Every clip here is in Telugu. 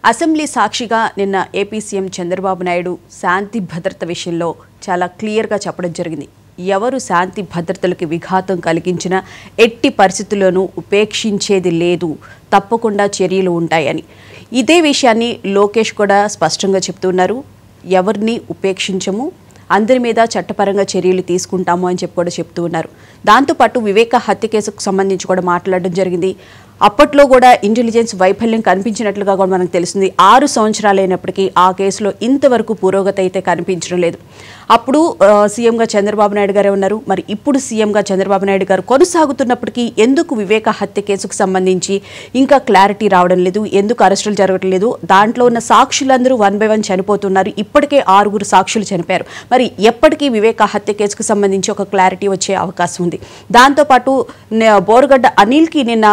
అసెంబ్లీ సాక్షిగా నిన్న ఏపీ సీఎం చంద్రబాబు నాయుడు శాంతి భద్రత విషయంలో చాలా క్లియర్గా చెప్పడం జరిగింది. ఎవరు శాంతి భద్రతలకు విఘాతం కలిగించినా ఎట్టి పరిస్థితుల్లోనూ ఉపేక్షించేది లేదు, తప్పకుండా చర్యలు ఉంటాయని. ఇదే విషయాన్ని లోకేష్ కూడా స్పష్టంగా చెప్తున్నారు. ఎవరిని ఉపేక్షించము, అందరి మీద చట్టపరంగా చర్యలు తీసుకుంటాము అని చెప్పి కూడా చెప్తూ ఉన్నారు. దాంతోపాటు వివేక హత్య కేసుకు సంబంధించి కూడా మాట్లాడడం జరిగింది. అప్పట్లో కూడా ఇంటెలిజెన్స్ వైఫల్యం కనిపించినట్లుగా కూడా మనకు తెలిసింది. 6 సంవత్సరాలైనప్పటికీ ఆ కేసులో ఇంతవరకు పురోగతి అయితే కనిపించడం లేదు. అప్పుడు సీఎంగా చంద్రబాబు నాయుడు గారే ఉన్నారు. మరి ఇప్పుడు సీఎంగా చంద్రబాబు నాయుడు గారు కొనసాగుతున్నప్పటికీ ఎందుకు వివేక హత్య కేసుకు సంబంధించి ఇంకా క్లారిటీ రావడం లేదు, ఎందుకు అరెస్టులు జరగడం లేదు? దాంట్లో ఉన్న సాక్షులందరూ 1 by 1 చనిపోతున్నారు. ఇప్పటికే 6 సాక్షులు చనిపోయారు. మరి ఎప్పటికీ వివేక హత్య కేసుకు సంబంధించి ఒక క్లారిటీ వచ్చే అవకాశం ఉంది. దాంతోపాటు బోరుగడ్డ అనిల్కి నిన్న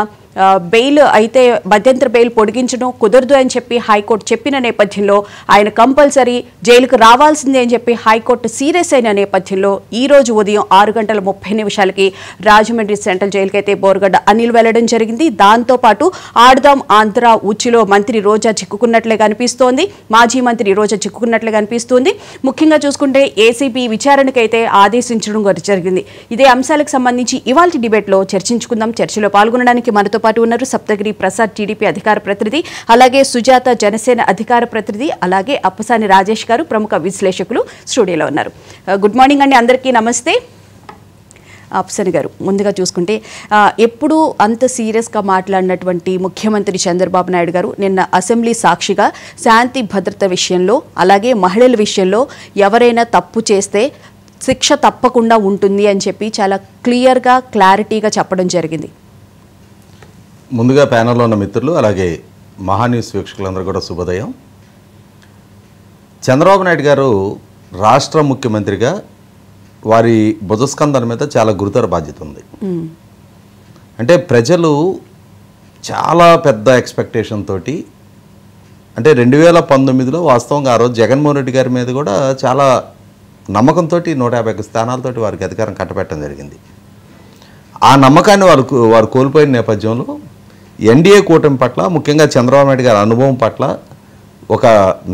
బెయిల్ అయితే మధ్యంతర బెయిల్ పొడిగించడం కుదరదు అని చెప్పి హైకోర్టు చెప్పిన నేపథ్యంలో ఆయన కంపల్సరీ జైలుకు రావాల్సిందే అని చెప్పి హైకోర్టు సీరియస్ అయిన నేపథ్యంలో ఈ రోజు ఉదయం 6:30 రాజమండ్రి సెంట్రల్ జైలుకి అయితే బోరుగడ్డ అనిల్ వెళ్లడం జరిగింది. దాంతోపాటు ఆడదాం ఆంధ్ర ఉచ్చులో మంత్రి రోజా చిక్కుకున్నట్లే కనిపిస్తోంది, మాజీ మంత్రి రోజా చిక్కుకున్నట్లే కనిపిస్తోంది. ముఖ్యంగా చూసుకుంటే ఏసీబీ విచారణకైతే ఆదేశించడం జరిగింది. ఇదే అంశాలకు సంబంధించి ఇవాల్టి డిబేట్లో చర్చించుకుందాం. చర్చలో పాల్గొనడానికి మనతో పాటు ఉన్నారు సప్తగిరి ప్రసాద్ టీడీపీ అధికార ప్రతినిధి, అలాగే సుజాత జనసేన అధికార ప్రతినిధి, అలాగే అప్పసాని రాజేష్ గారు ప్రముఖ విశ్లేషకులు స్టూడియోలో ఉన్నారు. గుడ్ మార్నింగ్ అండి, అందరికీ నమస్తే. అప్పసాని గారు, ముందుగా చూసుకుంటే ఎప్పుడు అంత సీరియస్గా మాట్లాడినటువంటి ముఖ్యమంత్రి చంద్రబాబు నాయుడు గారు నిన్న అసెంబ్లీ సాక్షిగా శాంతి భద్రత విషయంలో, అలాగే మహిళల విషయంలో ఎవరైనా తప్పు చేస్తే శిక్ష తప్పకుండా ఉంటుంది అని చెప్పి చాలా క్లియర్గా క్లారిటీగా చెప్పడం జరిగింది. ముందుగా ప్యానెల్లో ఉన్న మిత్రులు అలాగే మహాన్యూస్ వీక్షకులందరూ కూడా శుభోదయం. చంద్రబాబు నాయుడు గారు రాష్ట్ర ముఖ్యమంత్రిగా వారి భుజస్కంధం మీద చాలా గురుతర బాధ్యత ఉంది. అంటే ప్రజలు చాలా పెద్ద ఎక్స్పెక్టేషన్ తోటి, అంటే 2019లో వాస్తవంగా ఆ రోజు జగన్మోహన్ రెడ్డి గారి మీద కూడా చాలా నమ్మకంతో 150 స్థానాలతోటి వారికి అధికారం కట్టబెట్టడం జరిగింది. ఆ నమ్మకాన్ని వారు కోల్పోయిన నేపథ్యంలో ఎన్డీఏ కూటమి పట్ల, ముఖ్యంగా చంద్రబాబు నాయుడు గారి అనుభవం పట్ల ఒక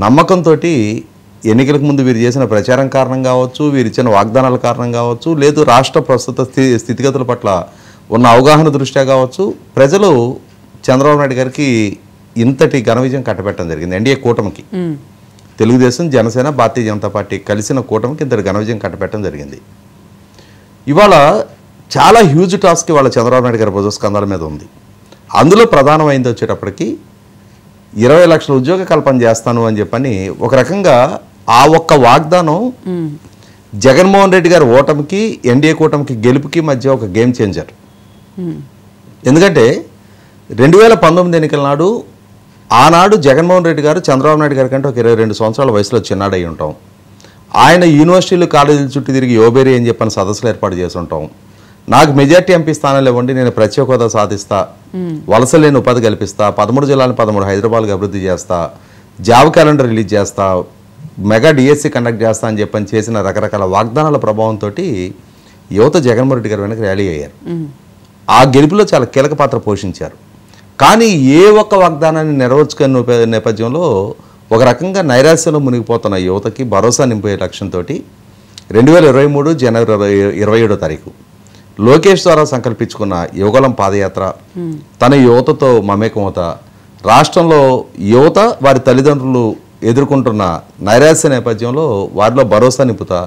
నమ్మకంతో ఎన్నికలకు ముందు వీరు చేసిన ప్రచారం కారణం కావచ్చు, వీరు ఇచ్చిన వాగ్దానాల కారణం కావచ్చు, లేదు రాష్ట్ర ప్రస్తుత స్థితిగతుల పట్ల ఉన్న అవగాహన దృష్ట్యా కావచ్చు, ప్రజలు చంద్రబాబు నాయుడు గారికి ఇంతటి ఘన విజయం కట్టబెట్టడం జరిగింది. ఎన్డీఏ కూటమికి, తెలుగుదేశం, జనసేన, భారతీయ జనతా పార్టీ కలిసిన కూటమికి ఇంతటి ఘన విజయం కట్టబెట్టడం జరిగింది. ఇవాళ చాలా హ్యూజ్ టాస్క్ ఇవాళ చంద్రబాబు నాయుడు గారి భుజస్కంధాల మీద ఉంది. అందులో ప్రధానమైంది వచ్చేటప్పటికి 20 లక్షల ఉద్యోగ కల్పన చేస్తాను అని చెప్పని ఒక రకంగా ఆ ఒక్క వాగ్దానం జగన్మోహన్ రెడ్డి గారి ఓటమికి, ఎన్డీఏ కూటమికి గెలుపుకి మధ్య ఒక గేమ్ చేంజర్. ఎందుకంటే 2019 ఎన్నికల నాడు ఆనాడు జగన్మోహన్ రెడ్డి గారు చంద్రబాబు నాయుడు గారి కంటే ఒక 22 సంవత్సరాల వయసులో చిన్నాడై ఉంటాం. ఆయన యూనివర్సిటీలు, కాలేజీల చుట్టూ తిరిగి యోబేరి అని చెప్పని సదస్సులు ఏర్పాటు చేసి ఉంటాం. నాకు మెజార్టీ ఎంపీ స్థానాలు ఇవ్వండి, నేను ప్రత్యేక హోదా సాధిస్తా, వలస లేని ఉపాధి కల్పిస్తా, 13 జిల్లాలను 13 హైదరాబాద్కి అభివృద్ధి చేస్తా, జాబ్ క్యాలెండర్ రిలీజ్ చేస్తా, మెగా డిఎస్సి కండక్ట్ చేస్తా అని చెప్పని చేసిన రకరకాల వాగ్దానాల ప్రభావంతో యువత జగన్మోహన్ రెడ్డి గారి వెనక ర్యాలీ అయ్యారు. ఆ గెలుపులో చాలా కీలక పాత్ర పోషించారు. కానీ ఏ ఒక్క వాగ్దానాన్ని నెరవేర్చుకునే నేపథ్యంలో ఒక రకంగా నైరాశ్యంలో మునిగిపోతున్న యువతకి భరోసా నింపే లక్ష్యంతో 2023 జనవరి 27 లోకేష్ ద్వారా సంకల్పించుకున్న యువగలం పాదయాత్ర, తన యువతతో మమేకమవుతా, రాష్ట్రంలో యువత వారి తల్లిదండ్రులు ఎదుర్కొంటున్న నైరాశ్య నేపథ్యంలో వారిలో భరోసా నింపుతా,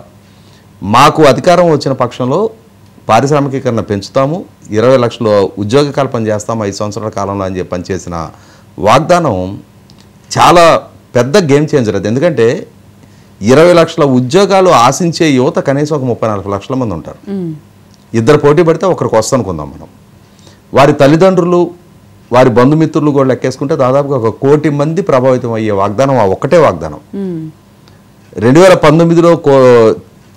మాకు అధికారం వచ్చిన పక్షంలో పారిశ్రామికీకరణ పెంచుతాము, 20 లక్షల ఉద్యోగ కల్పన చేస్తాము 5 సంవత్సరాల కాలంలో అని చెప్పి పనిచేసిన వాగ్దానం చాలా పెద్ద గేమ్ చేంజర్ అది. ఎందుకంటే 20 లక్షల ఉద్యోగాలు ఆశించే యువత కనీసం ఒక 34 లక్షల మంది ఉంటారు. ఇద్దరు పోటీ పడితే ఒకరికి వస్తనుకుందాం మనం. వారి తల్లిదండ్రులు, వారి బంధుమిత్రులు కూడా లెక్కేసుకుంటే దాదాపుగా 1 కోటి మంది ప్రభావితం అయ్యే వాగ్దానం ఆ ఒక్కటే వాగ్దానం. 2019లో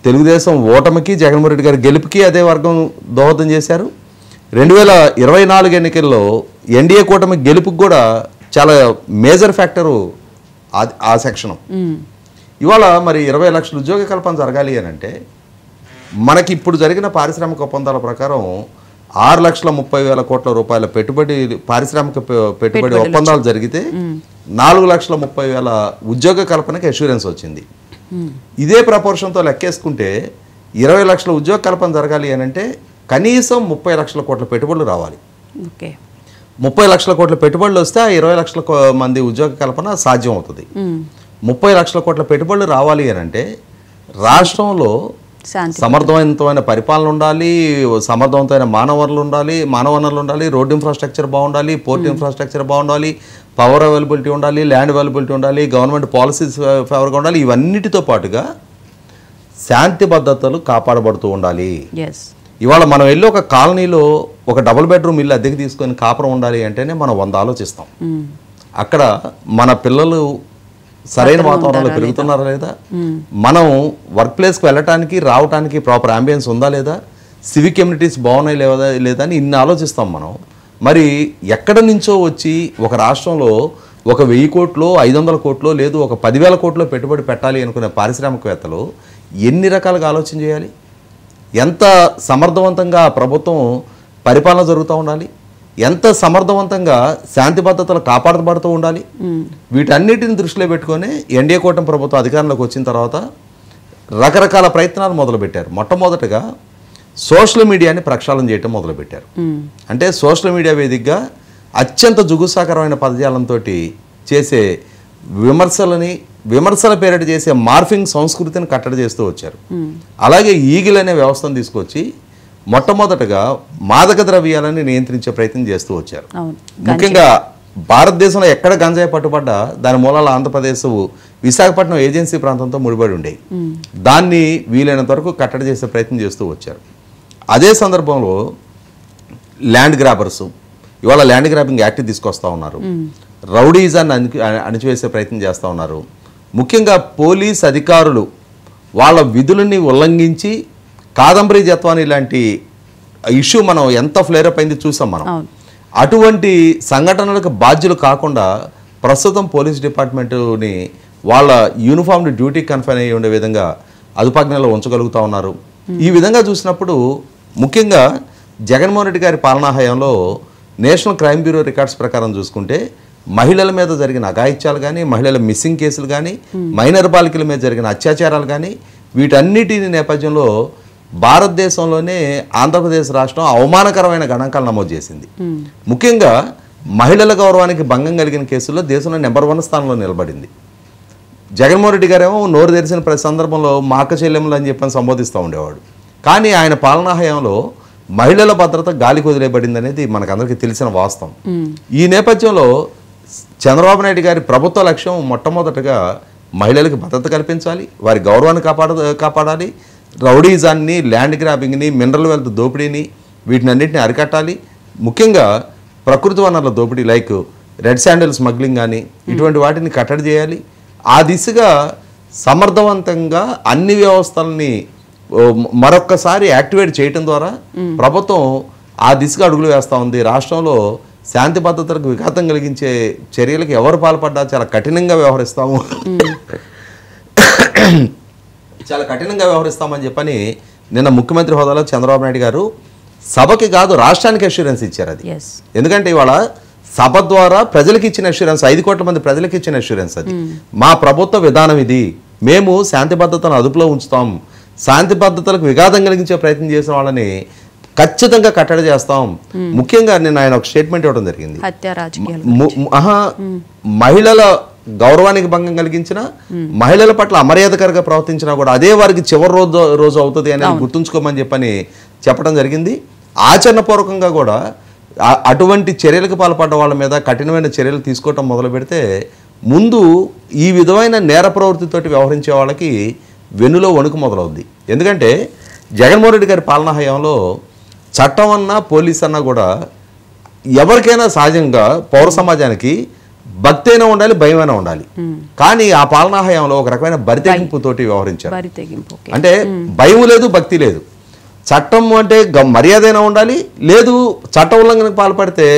తెలుగుదేశం ఓటమికి, జగన్మోహన్ రెడ్డి గారి గెలుపుకి అదే వర్గం దోహదం చేశారు. 2024 ఎన్నికల్లో ఎన్డీఏ కూటమి గెలుపుకి కూడా చాలా మేజర్ ఫ్యాక్టరు ఆ సెక్షను. ఇవాళ మరి 20 లక్షల ఉద్యోగ కల్పన జరగాలి అని అంటే మనకి ఇప్పుడు జరిగిన పారిశ్రామిక ఒప్పందాల ప్రకారం 6,30,000 కోట్ల రూపాయల పెట్టుబడి, పారిశ్రామిక పెట్టుబడి ఒప్పందాలు జరిగితే 4,30,000 ఉద్యోగ కల్పనకి అష్యూరెన్స్ వచ్చింది. ఇదే ప్రపోర్షన్తో లెక్కేసుకుంటే 20 లక్షల ఉద్యోగ కల్పన జరగాలి అని అంటే కనీసం 30 లక్షల కోట్ల పెట్టుబడులు రావాలి. 30 లక్షల కోట్ల పెట్టుబడులు వస్తే ఆ 20 లక్షల మంది ఉద్యోగ కల్పన సాధ్యం అవుతుంది. 30 లక్షల కోట్ల పెట్టుబడులు రావాలి అని అంటే రాష్ట్రంలో సమర్థవంతమైన పరిపాలన ఉండాలి, సమర్థవంతమైన మానవ వనరులు ఉండాలి, రోడ్ ఇన్ఫ్రాస్ట్రక్చర్ బాగుండాలి, పోర్ట్ ఇన్ఫ్రాస్ట్రక్చర్ బాగుండాలి, పవర్ అవైలబిలిటీ ఉండాలి, ల్యాండ్ అవైలబిలిటీ ఉండాలి, గవర్నమెంట్ పాలసీస్ ఫేవర్గా ఉండాలి. ఇవన్నిటితో పాటుగా శాంతి భద్రతలు కాపాడబడుతూ ఉండాలి. ఇవాళ మనం వెళ్ళి ఒక కాలనీలో ఒక డబుల్ బెడ్రూమ్ ఇల్లు అద్దెకి తీసుకొని కాపురం ఉండాలి అంటేనే మనం 100 ఆలోచిస్తాం. అక్కడ మన పిల్లలు సరైన వాతావరణంలో పెరుగుతున్నారా లేదా, మనం వర్క్ ప్లేస్కి వెళ్ళటానికి రావడానికి ప్రాపర్ అంబియన్స్ ఉందా లేదా, సివిక్ కమ్యూనిటీస్ బాగున్నాయి లేదా అని ఇన్ని ఆలోచిస్తాం మనం. మరి ఎక్కడ నుంచో వచ్చి ఒక రాష్ట్రంలో ఒక 1000 కోట్లో 500 కోట్లో లేదు ఒక 10,000 కోట్లో పెట్టుబడి పెట్టాలి అనుకునే పారిశ్రామికవేత్తలు ఎన్ని రకాలుగా ఆలోచన చేయాలి, ఎంత సమర్థవంతంగా ప్రభుత్వం పరిపాలన జరుగుతూ ఉండాలి, ఎంత సమర్థవంతంగా శాంతి భద్రతలు కాపాడబడుతూ ఉండాలి. వీటన్నిటిని దృష్టిలో పెట్టుకొని ఎన్డీఏ కూటమి ప్రభుత్వం అధికారంలోకి వచ్చిన తర్వాత రకరకాల ప్రయత్నాలు మొదలుపెట్టారు. మొట్టమొదటగా సోషల్ మీడియాని ప్రక్షాళన చేయటం మొదలుపెట్టారు. అంటే సోషల్ మీడియా వేదికగా అత్యంత జుగుసాకరమైన పదజాలంతో చేసే విమర్శల పేరిట చేసే మార్ఫింగ్ సంస్కృతిని కట్టడి చేస్తూ వచ్చారు. అలాగే ఈగిల్ అనే వ్యవస్థను తీసుకొచ్చి మొట్టమొదటగా మాదక ద్రవ్యాలని నియంత్రించే ప్రయత్నం చేస్తూ వచ్చారు. ముఖ్యంగా భారతదేశంలో ఎక్కడ గంజాయి పట్టుబడ్డా దాని మూలాల ఆంధ్రప్రదేశ్ విశాఖపట్నం ఏజెన్సీ ప్రాంతంతో ముడిపడి ఉండేవి. దాన్ని వీలైనంత వరకు కట్టడి చేసే ప్రయత్నం చేస్తూ వచ్చారు. అదే సందర్భంలో ల్యాండ్ గ్రాబర్స్ ఇవాళ ల్యాండ్ గ్రాబింగ్ యాక్ట్ తీసుకొస్తా ఉన్నారు. రౌడీజాన్ని అణిచివేసే ప్రయత్నం చేస్తూ ఉన్నారు. ముఖ్యంగా పోలీస్ అధికారులు వాళ్ళ విధులని ఉల్లంఘించి కాదంబరి జత్వాని లాంటి ఇష్యూ మనం ఎంత ఫ్లేరప్ అయింది చూసాం మనం. అటువంటి సంఘటనలకు బాధ్యులు కాకుండా ప్రస్తుతం పోలీస్ డిపార్ట్మెంటుని వాళ్ళ యూనిఫామ్డ్ డ్యూటీ కన్ఫైన్ అయ్యి ఉండే విధంగా అదుపాజ్ఞలో ఉంచగలుగుతూ ఉన్నారు. ఈ విధంగా చూసినప్పుడు ముఖ్యంగా జగన్మోహన్ రెడ్డి గారి పాలనా హయాంలో నేషనల్ క్రైమ్ బ్యూరో రికార్డ్స్ ప్రకారం చూసుకుంటే మహిళల మీద జరిగిన అఘాయిత్యాలు కానీ, మహిళల మిస్సింగ్ కేసులు కానీ, మైనర్ బాలికల మీద జరిగిన అత్యాచారాలు కానీ, వీటన్నిటి నేపథ్యంలో భారతదేశంలోనే ఆంధ్రప్రదేశ్ రాష్ట్రం అవమానకరమైన గణాంకాలు నమోదు చేసింది. ముఖ్యంగా మహిళల గౌరవానికి భంగం కలిగిన కేసుల్లో దేశంలో నెంబర్ 1 స్థానంలో నిలబడింది. జగన్మోహన్ రెడ్డి గారేమో నోరు తెరిచిన ప్రతి సందర్భంలో మా అక్క చెల్లెములు అని చెప్పని సంబోధిస్తూ ఉండేవాడు. కానీ ఆయన పాలనా హయాంలో మహిళల భద్రత గాలికి వదిలేబడింది అనేది మనకందరికీ తెలిసిన వాస్తవం. ఈ నేపథ్యంలో చంద్రబాబు నాయుడు గారి ప్రభుత్వ లక్ష్యం మొట్టమొదటగా మహిళలకు భద్రత కల్పించాలి, వారి గౌరవాన్ని కాపాడాలి, రౌడీజాన్ని, ల్యాండ్ గ్రాబింగ్ని, మినరల్ వెల్త్ దోపిడీని వీటినన్నింటినీ అరికట్టాలి. ముఖ్యంగా ప్రకృతి వనరుల దోపిడీ లైక్ రెడ్ శాండిల్ స్మగ్లింగ్ కానీ ఇటువంటి వాటిని కట్టడి చేయాలి. ఆ దిశగా సమర్థవంతంగా అన్ని వ్యవస్థలని మరొక్కసారి యాక్టివేట్ చేయటం ద్వారా ప్రభుత్వం ఆ దిశగా అడుగులు వేస్తూ ఉంది. రాష్ట్రంలో శాంతి భద్రతలకు విఘాతం కలిగించే చర్యలకు ఎవరు పాల్పడ్డా చాలా కఠినంగా వ్యవహరిస్తామని చెప్పని నిన్న ముఖ్యమంత్రి హోదాలో చంద్రబాబు నాయుడు గారు సభకి కాదు రాష్ట్రానికి అష్యూరెన్స్ ఇచ్చారు. అది ఎందుకంటే ఇవాళ సభ ద్వారా ప్రజలకు ఇచ్చిన అష్యూరెన్స్, 5 కోట్ల మంది ప్రజలకు ఇచ్చిన అష్యూరెన్స్. అది మా ప్రభుత్వ విధానం, ఇది మేము శాంతి భద్రతను అదుపులో ఉంచుతాం, శాంతి భద్రతలకు విఘాతం కలిగించే ప్రయత్నం చేసిన వాళ్ళని ఖచ్చితంగా కట్టడి చేస్తాం. ముఖ్యంగా నేను ఆయన ఒక స్టేట్మెంట్ ఇవ్వడం జరిగింది. మహిళల గౌరవానికి భంగం కలిగించిన, మహిళల పట్ల అమర్యాదకరంగా ప్రవర్తించినా కూడా అదే వారికి చివరి రోజు అవుతుంది అనేది గుర్తుంచుకోమని చెప్పడం జరిగింది. ఆచరణపూర్వకంగా కూడా అటువంటి చర్యలకు పాల్పడ్డ వాళ్ళ మీద కఠినమైన చర్యలు తీసుకోవటం మొదలు పెడితే ముందు ఈ విధమైన నేర ప్రవృత్తితోటి వ్యవహరించే వాళ్ళకి వెన్నులో వణుకు మొదలవుద్ది. ఎందుకంటే జగన్మోహన్ రెడ్డి గారి పాలనా హయాంలో చట్టం అన్నా పోలీస్ అన్నా కూడా ఎవరికైనా సహజంగా పౌర సమాజానికి భక్తి అయినా ఉండాలి, భయమైనా ఉండాలి. కానీ ఆ పాలనా హయాంలో ఒక రకమైన బరితెగింపుతోటి వ్యవహరించారు. అంటే భయం లేదు, భక్తి లేదు. చట్టం అంటే మర్యాద అయినా ఉండాలి, లేదు చట్ట ఉల్లంఘనకు పాల్పడితే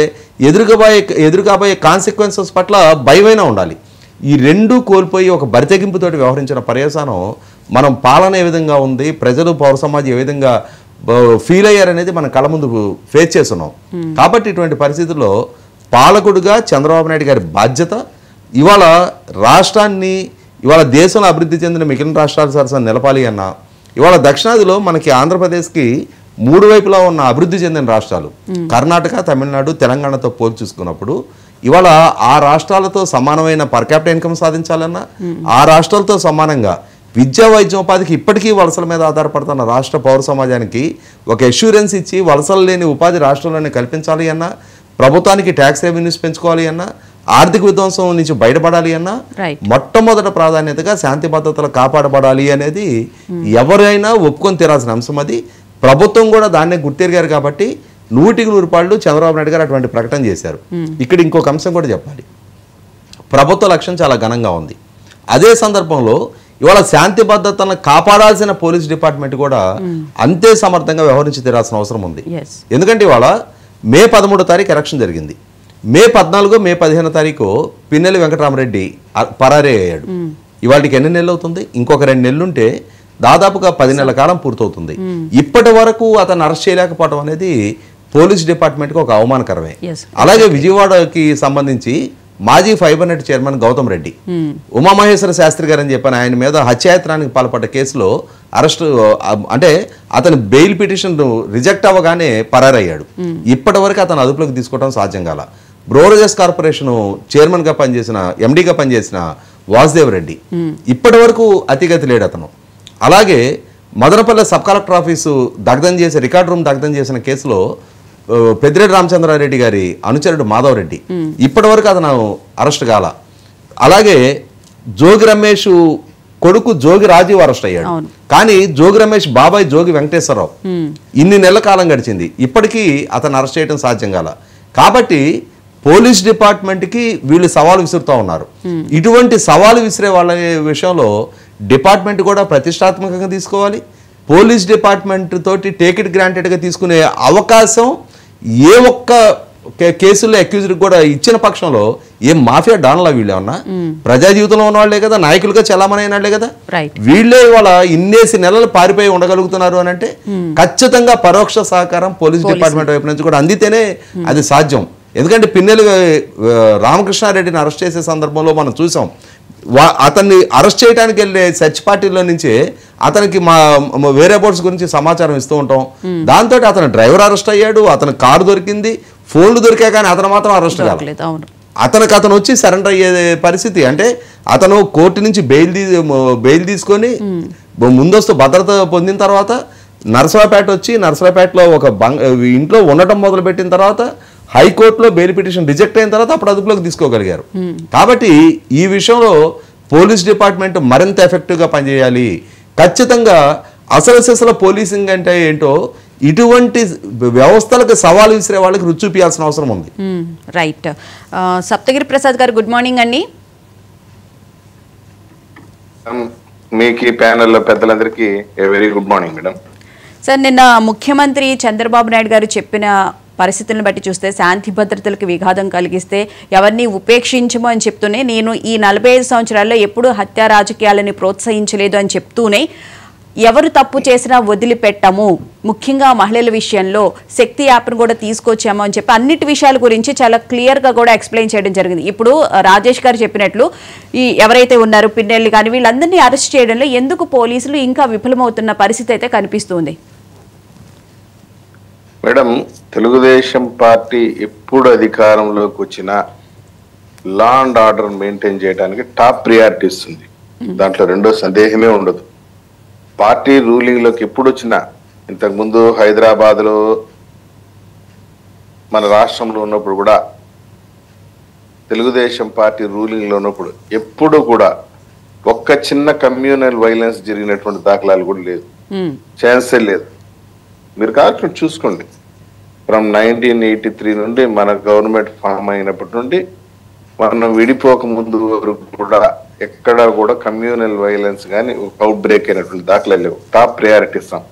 ఎదురుగాబోయే కాన్సిక్వెన్సెస్ పట్ల భయమైనా ఉండాలి. ఈ రెండూ కోల్పోయి ఒక బరితెగింపుతోటి వ్యవహరించిన పర్యవసానం మనం పాలన ఏ విధంగా ఉంది, ప్రజలు పౌర సమాజం ఏ విధంగా ఫీల్ అయ్యారనేది మనం కళ్ళ ముందు ఫేస్ చేస్తున్నాం. కాబట్టి ఇటువంటి పరిస్థితుల్లో పాలకుడుగా చంద్రబాబు నాయుడు గారి బాధ్యత, ఇవాళ రాష్ట్రాన్ని ఇవాళ దేశంలో అభివృద్ధి చెందిన మిగిలిన రాష్ట్రాల సరసన నిలపాలి అన్నా, ఇవాళ దక్షిణాదిలో మనకి ఆంధ్రప్రదేశ్కి 3 వైపులా ఉన్న అభివృద్ధి చెందిన రాష్ట్రాలు కర్ణాటక, తమిళనాడు, తెలంగాణతో పోల్చి చూసుకున్నప్పుడు ఇవాళ ఆ రాష్ట్రాలతో సమానమైన పర్ క్యాపిటల్ ఇన్కమ్ సాధించాలన్నా, ఆ రాష్ట్రాలతో సమానంగా విద్యా వైద్యం ఉపాధికి ఇప్పటికీ వలసల మీద ఆధారపడుతున్న రాష్ట్ర పౌర సమాజానికి ఒక అష్యూరెన్స్ ఇచ్చి వలసలు లేని ఉపాధి రాష్ట్రంలోనే కల్పించాలి అన్నా, ప్రభుత్వానికి ట్యాక్స్ రెవెన్యూస్ పెంచుకోవాలి అన్నా, ఆర్థిక విధ్వంసం నుంచి బయటపడాలి అన్నా మొట్టమొదటి ప్రాధాన్యతగా శాంతి భద్రతలు కాపాడబడాలి అనేది ఎవరైనా ఒప్పుకొని తీరాల్సిన అంశం. అది ప్రభుత్వం కూడా దాన్నే గుర్తెరిగారు కాబట్టి 100% చంద్రబాబు నాయుడు గారు అటువంటి ప్రకటన చేశారు. ఇక్కడ ఇంకొక అంశం కూడా చెప్పాలి. ప్రభుత్వ లక్ష్యం చాలా ఘనంగా ఉంది. అదే సందర్భంలో ఇవాళ శాంతి భద్రతలను కాపాడాల్సిన పోలీస్ డిపార్ట్మెంట్ కూడా అంతే సమర్థంగా వ్యవహరించి తీరాల్సిన అవసరం ఉంది. ఎందుకంటే ఇవాళ మే 13వ తారీఖు ఎలక్షన్ జరిగింది. మే 14, మే 15వ తారీఖు పిన్నెల్లి వెంకటరామరెడ్డి పరారే అయ్యాడు. ఇవాళకి ఎన్ని నెలలు అవుతుంది? ఇంకొక 2 నెలలుంటే దాదాపుగా 10 నెలల కాలం పూర్తవుతుంది. ఇప్పటి వరకు అతను అరెస్ట్ చేయలేకపోవడం అనేది పోలీస్ డిపార్ట్మెంట్కి ఒక అవమానకరమే. అలాగే విజయవాడకి సంబంధించి మాజీ fibre net chairman Gautam Reddy, Umamaheswara Sastri గారు అని చెప్పాను, ఆయన మీద హత్యాయత్నానికి పాల్పడ్డ కేసులో అరెస్ట్ అంటే అతను బెయిల్ పిటిషన్ రిజెక్ట్ అవ్వగానే పరారయ్యాడు. ఇప్పటి వరకు అతను అదుపులోకి తీసుకోవడం సాధ్యం కాల. బ్రోరేజెస్ కార్పొరేషన్ చైర్మన్గా పనిచేసిన, ఎండీగా పనిచేసిన వాసుదేవ్ రెడ్డి ఇప్పటి వరకు అతిగతి లేడు అతను. అలాగే మదనపల్లె సబ్ కలెక్టర్ ఆఫీసు దగ్ధం చేసి రికార్డ్ రూమ్ దగ్ధం చేసిన కేసులో పెద్దిరెడ్డి రామచంద్రారెడ్డి గారి అనుచరుడు మాధవ్ రెడ్డి ఇప్పటి వరకు అతను అరెస్ట్ కాల. అలాగే జోగి రమేష్ కొడుకు జోగి రాజీవ్ అరెస్ట్ అయ్యాడు. కానీ జోగి రమేష్ బాబాయ్ జోగి వెంకటేశ్వరరావు ఇన్ని నెలల కాలం గడిచింది, ఇప్పటికీ అతను అరెస్ట్ చేయడం సాధ్యం కాల. కాబట్టి పోలీస్ డిపార్ట్మెంట్కి వీళ్ళు సవాలు విసురుతూ ఉన్నారు. ఇటువంటి సవాలు విసిరే వాళ్ళ విషయంలో డిపార్ట్మెంట్ కూడా ప్రతిష్టాత్మకంగా తీసుకోవాలి. పోలీస్ డిపార్ట్మెంట్ తోటి టేక్ ఇట్ గ్రాంటెడ్గా తీసుకునే అవకాశం ఏ ఒక్క కేసుల్లో అక్యూజ్డ్కి కూడా ఇచ్చిన పక్షంలో ఏం మాఫియా డాన్లా వీళ్ళు ఏమన్నా ప్రజా జీవితంలో ఉన్న వాళ్ళే కదా, నాయకులుగా చలామణి అయిన వాళ్ళే కదా, వీళ్ళే వాళ్ళ ఇన్నేసి నెలలు పారిపోయి ఉండగలుగుతున్నారు అని అంటే ఖచ్చితంగా పరోక్ష సహకారం పోలీస్ డిపార్ట్మెంట్ వైపు నుంచి కూడా అందితేనే అది సాధ్యం. ఎందుకంటే పిన్నెల్లి రామకృష్ణారెడ్డిని అరెస్ట్ చేసే సందర్భంలో మనం చూసాం, అతన్ని అరెస్ట్ చేయడానికి వెళ్ళే సెర్చ్ పార్టీలో నుంచే అతనికి మా వేరే బోర్డ్స్ గురించి సమాచారం ఇస్తూ ఉంటాం. దాంతో అతను డ్రైవర్ అరెస్ట్ అయ్యాడు, అతను కారు దొరికింది, ఫోన్లు దొరికా, కానీ అతను మాత్రం అరెస్ట్ కాలేదు. అతను వచ్చి సరెండర్ అయ్యే పరిస్థితి. అంటే అతను కోర్టు నుంచి బెయిల్ తీసుకొని ముందస్తు భద్రత పొందిన తర్వాత నర్సరావుపేట వచ్చి నర్సరావుపేటలో ఒక ఇంట్లో ఉండటం మొదలుపెట్టిన తర్వాత హైకోర్టులో బెయిల్ పిటిషన్ రిజెక్ట్ అయిన తర్వాత అప్పుడు అదుపులోకి తీసుకోగలిగారు. కాబట్టి ఈ విషయంలో పోలీస్ డిపార్ట్మెంట్ మరింత ఎఫెక్టివ్గా పనిచేయాలి. ఖచ్చితంగా అసలు పోలీసింగ్ అంటే ఏంటో ఇటువంటి వ్యవస్థలకు సవాలు విసిరే వాళ్ళకి రుచి చూపించాల్సిన అవసరం ఉంది. రైట్. సప్తగిరి ప్రసాద్ గారు గుడ్ మార్నింగ్ అండి. మీకు ప్యానెల్లో పెద్దలందరికీ very good morning madam. Sir, నిన్న ముఖ్యమంత్రి చంద్రబాబు నాయుడు గారు చెప్పిన పరిస్థితులను బట్టి చూస్తే శాంతి భద్రతలకు విఘాతం కలిగిస్తే ఎవరిని ఉపేక్షించము అని చెప్తూనే, నేను ఈ 45 సంవత్సరాల్లో ఎప్పుడూ హత్యా రాజకీయాలని ప్రోత్సహించలేదు అని చెప్తూనే, ఎవరు తప్పు చేసినా వదిలిపెట్టము, ముఖ్యంగా మహిళల విషయంలో శక్తి యాప్ను కూడా తీసుకొచ్చాము అని చెప్పి అన్నిటి విషయాల గురించి చాలా క్లియర్గా కూడా ఎక్స్ప్లెయిన్ చేయడం జరిగింది. ఇప్పుడు రాజేష్ గారు చెప్పినట్లు ఈ ఎవరైతే ఉన్నారో పిన్నెల్లి కానీ వీళ్ళందరినీ అరెస్ట్ చేయడంలో ఎందుకు పోలీసులు ఇంకా విఫలమవుతున్న పరిస్థితి అయితే కనిపిస్తుంది? మేడం, తెలుగుదేశం పార్టీ ఎప్పుడు అధికారంలోకి వచ్చినా లా అండ్ ఆర్డర్ మెయింటైన్ చేయడానికి టాప్ ప్రియారిటీ ఇస్తుంది. దాంట్లో రెండో సందేహమే ఉండదు. పార్టీ రూలింగ్లోకి ఎప్పుడు వచ్చినా, ఇంతకుముందు హైదరాబాద్లో మన రాష్ట్రంలో ఉన్నప్పుడు కూడా, తెలుగుదేశం పార్టీ రూలింగ్లో ఉన్నప్పుడు ఎప్పుడు కూడా ఒక్క చిన్న కమ్యూనల్ వైలెన్స్ జరిగినటువంటి దాఖలాలు కూడా లేదు, ఛాన్సే లేదు. మీరు కాకుండా చూసుకోండి, ఫ్రమ్ 1983 నుండి మన గవర్నమెంట్ ఫామ్ అయినప్పటి నుండి మనం విడిపోక ముందు వరకు కూడా ఎక్కడా కూడా కమ్యూనల్ వైలెన్స్ కానీ అవుట్ బ్రేక్ అయినటువంటి దాఖలా లేవు. టాప్ ప్రయారిటీ ఇస్తాం.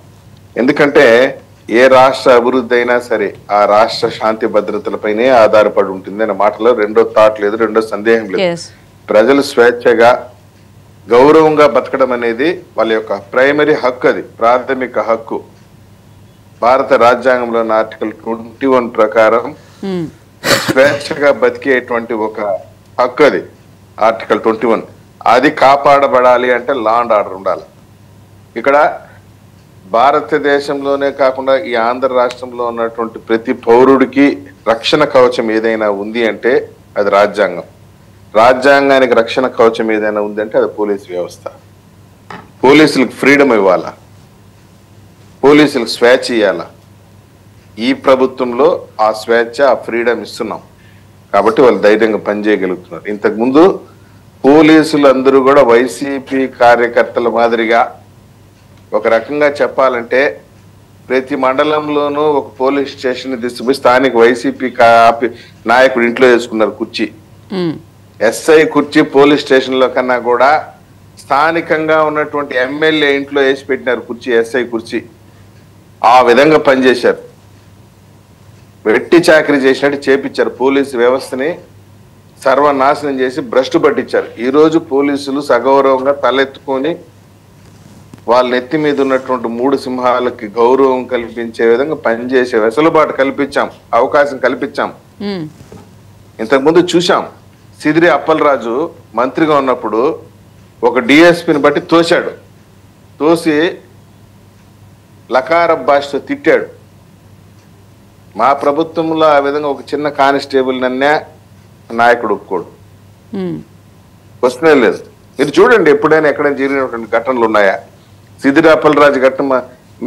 ఎందుకంటే ఏ రాష్ట్ర అభివృద్ధి అయినా సరే ఆ రాష్ట్ర శాంతి భద్రతలపైనే ఆధారపడి ఉంటుంది అనే మాటలో రెండో థాట్ లేదు, రెండో సందేహం లేదు. ప్రజలు స్వేచ్ఛగా గౌరవంగా బతకడం అనేది వాళ్ళ యొక్క ప్రైమరీ హక్కు, అది ప్రాథమిక హక్కు. భారత రాజ్యాంగంలోని ఆర్టికల్ 21 ప్రకారం స్వేచ్ఛగా బతికేటువంటి ఒక హక్కు అది. ఆర్టికల్ 21 అది కాపాడబడాలి అంటే లా అండ్ ఆర్డర్ ఉండాలి. ఇక్కడ భారతదేశంలోనే కాకుండా ఈ ఆంధ్ర రాష్ట్రంలో ఉన్నటువంటి ప్రతి పౌరుడికి రక్షణ కవచం ఏదైనా ఉంది అంటే అది రాజ్యాంగం. రాజ్యాంగానికి రక్షణ కవచం ఏదైనా ఉంది అంటే అది పోలీసు వ్యవస్థ. పోలీసులకు ఫ్రీడమ్ ఇవ్వాలా, పోలీసులకు స్వేచ్ఛ ఇవ్వాలా. ఈ ప్రభుత్వంలో ఆ స్వేచ్ఛ ఆ ఫ్రీడమ్ ఇస్తున్నాం కాబట్టి వాళ్ళు ధైర్యంగా పనిచేయగలుగుతున్నారు. ఇంతకుముందు పోలీసులు అందరూ కూడా వైసీపీ కార్యకర్తల మాదిరిగా ఒక రకంగా చెప్పాలంటే ప్రతి మండలంలోనూ ఒక పోలీస్ స్టేషన్ తీసుకుపోయి స్థానిక వైసీపీ నాయకుడు ఇంట్లో వేసుకున్నారు కుర్చీ. ఎస్ఐ కుర్చీ పోలీస్ స్టేషన్ లో కన్నా కూడా స్థానికంగా ఉన్నటువంటి ఎమ్మెల్యే ఇంట్లో వేసి పెట్టినారు కుర్చీ, ఎస్ఐ కుర్చీ. ఆ విధంగా పనిచేశారు, వెట్టి చాకరీ చేసినట్టు చేపించారు. పోలీసు వ్యవస్థని సర్వనాశనం చేసి భ్రష్టు పట్టించారు. ఈ రోజు పోలీసులు సగౌరవంగా తలెత్తుకొని వాళ్ళ నెత్తి మీద ఉన్నటువంటి 3 సింహాలకి గౌరవం కల్పించే విధంగా పనిచేసే వెసులుబాటు కల్పించాం, అవకాశం కల్పించాం. ఇంతకుముందు చూశాం, సిదిరి అప్పలరాజు మంత్రిగా ఉన్నప్పుడు ఒక డిఎస్పీని బట్టి తోశాడు, తోసి లకార భాషతో తిట్టాడు. మా ప్రభుత్వంలో ఆ విధంగా ఒక చిన్న కానిస్టేబుల్ నన్నే నాయకుడు ఒప్పుకోడు, క్వశ్చనే లేదు. మీరు చూడండి ఎప్పుడైనా ఎక్కడైనా జరిగినటువంటి ఘటనలు ఉన్నాయా? సిదిరి అప్పలరాజు ఘటన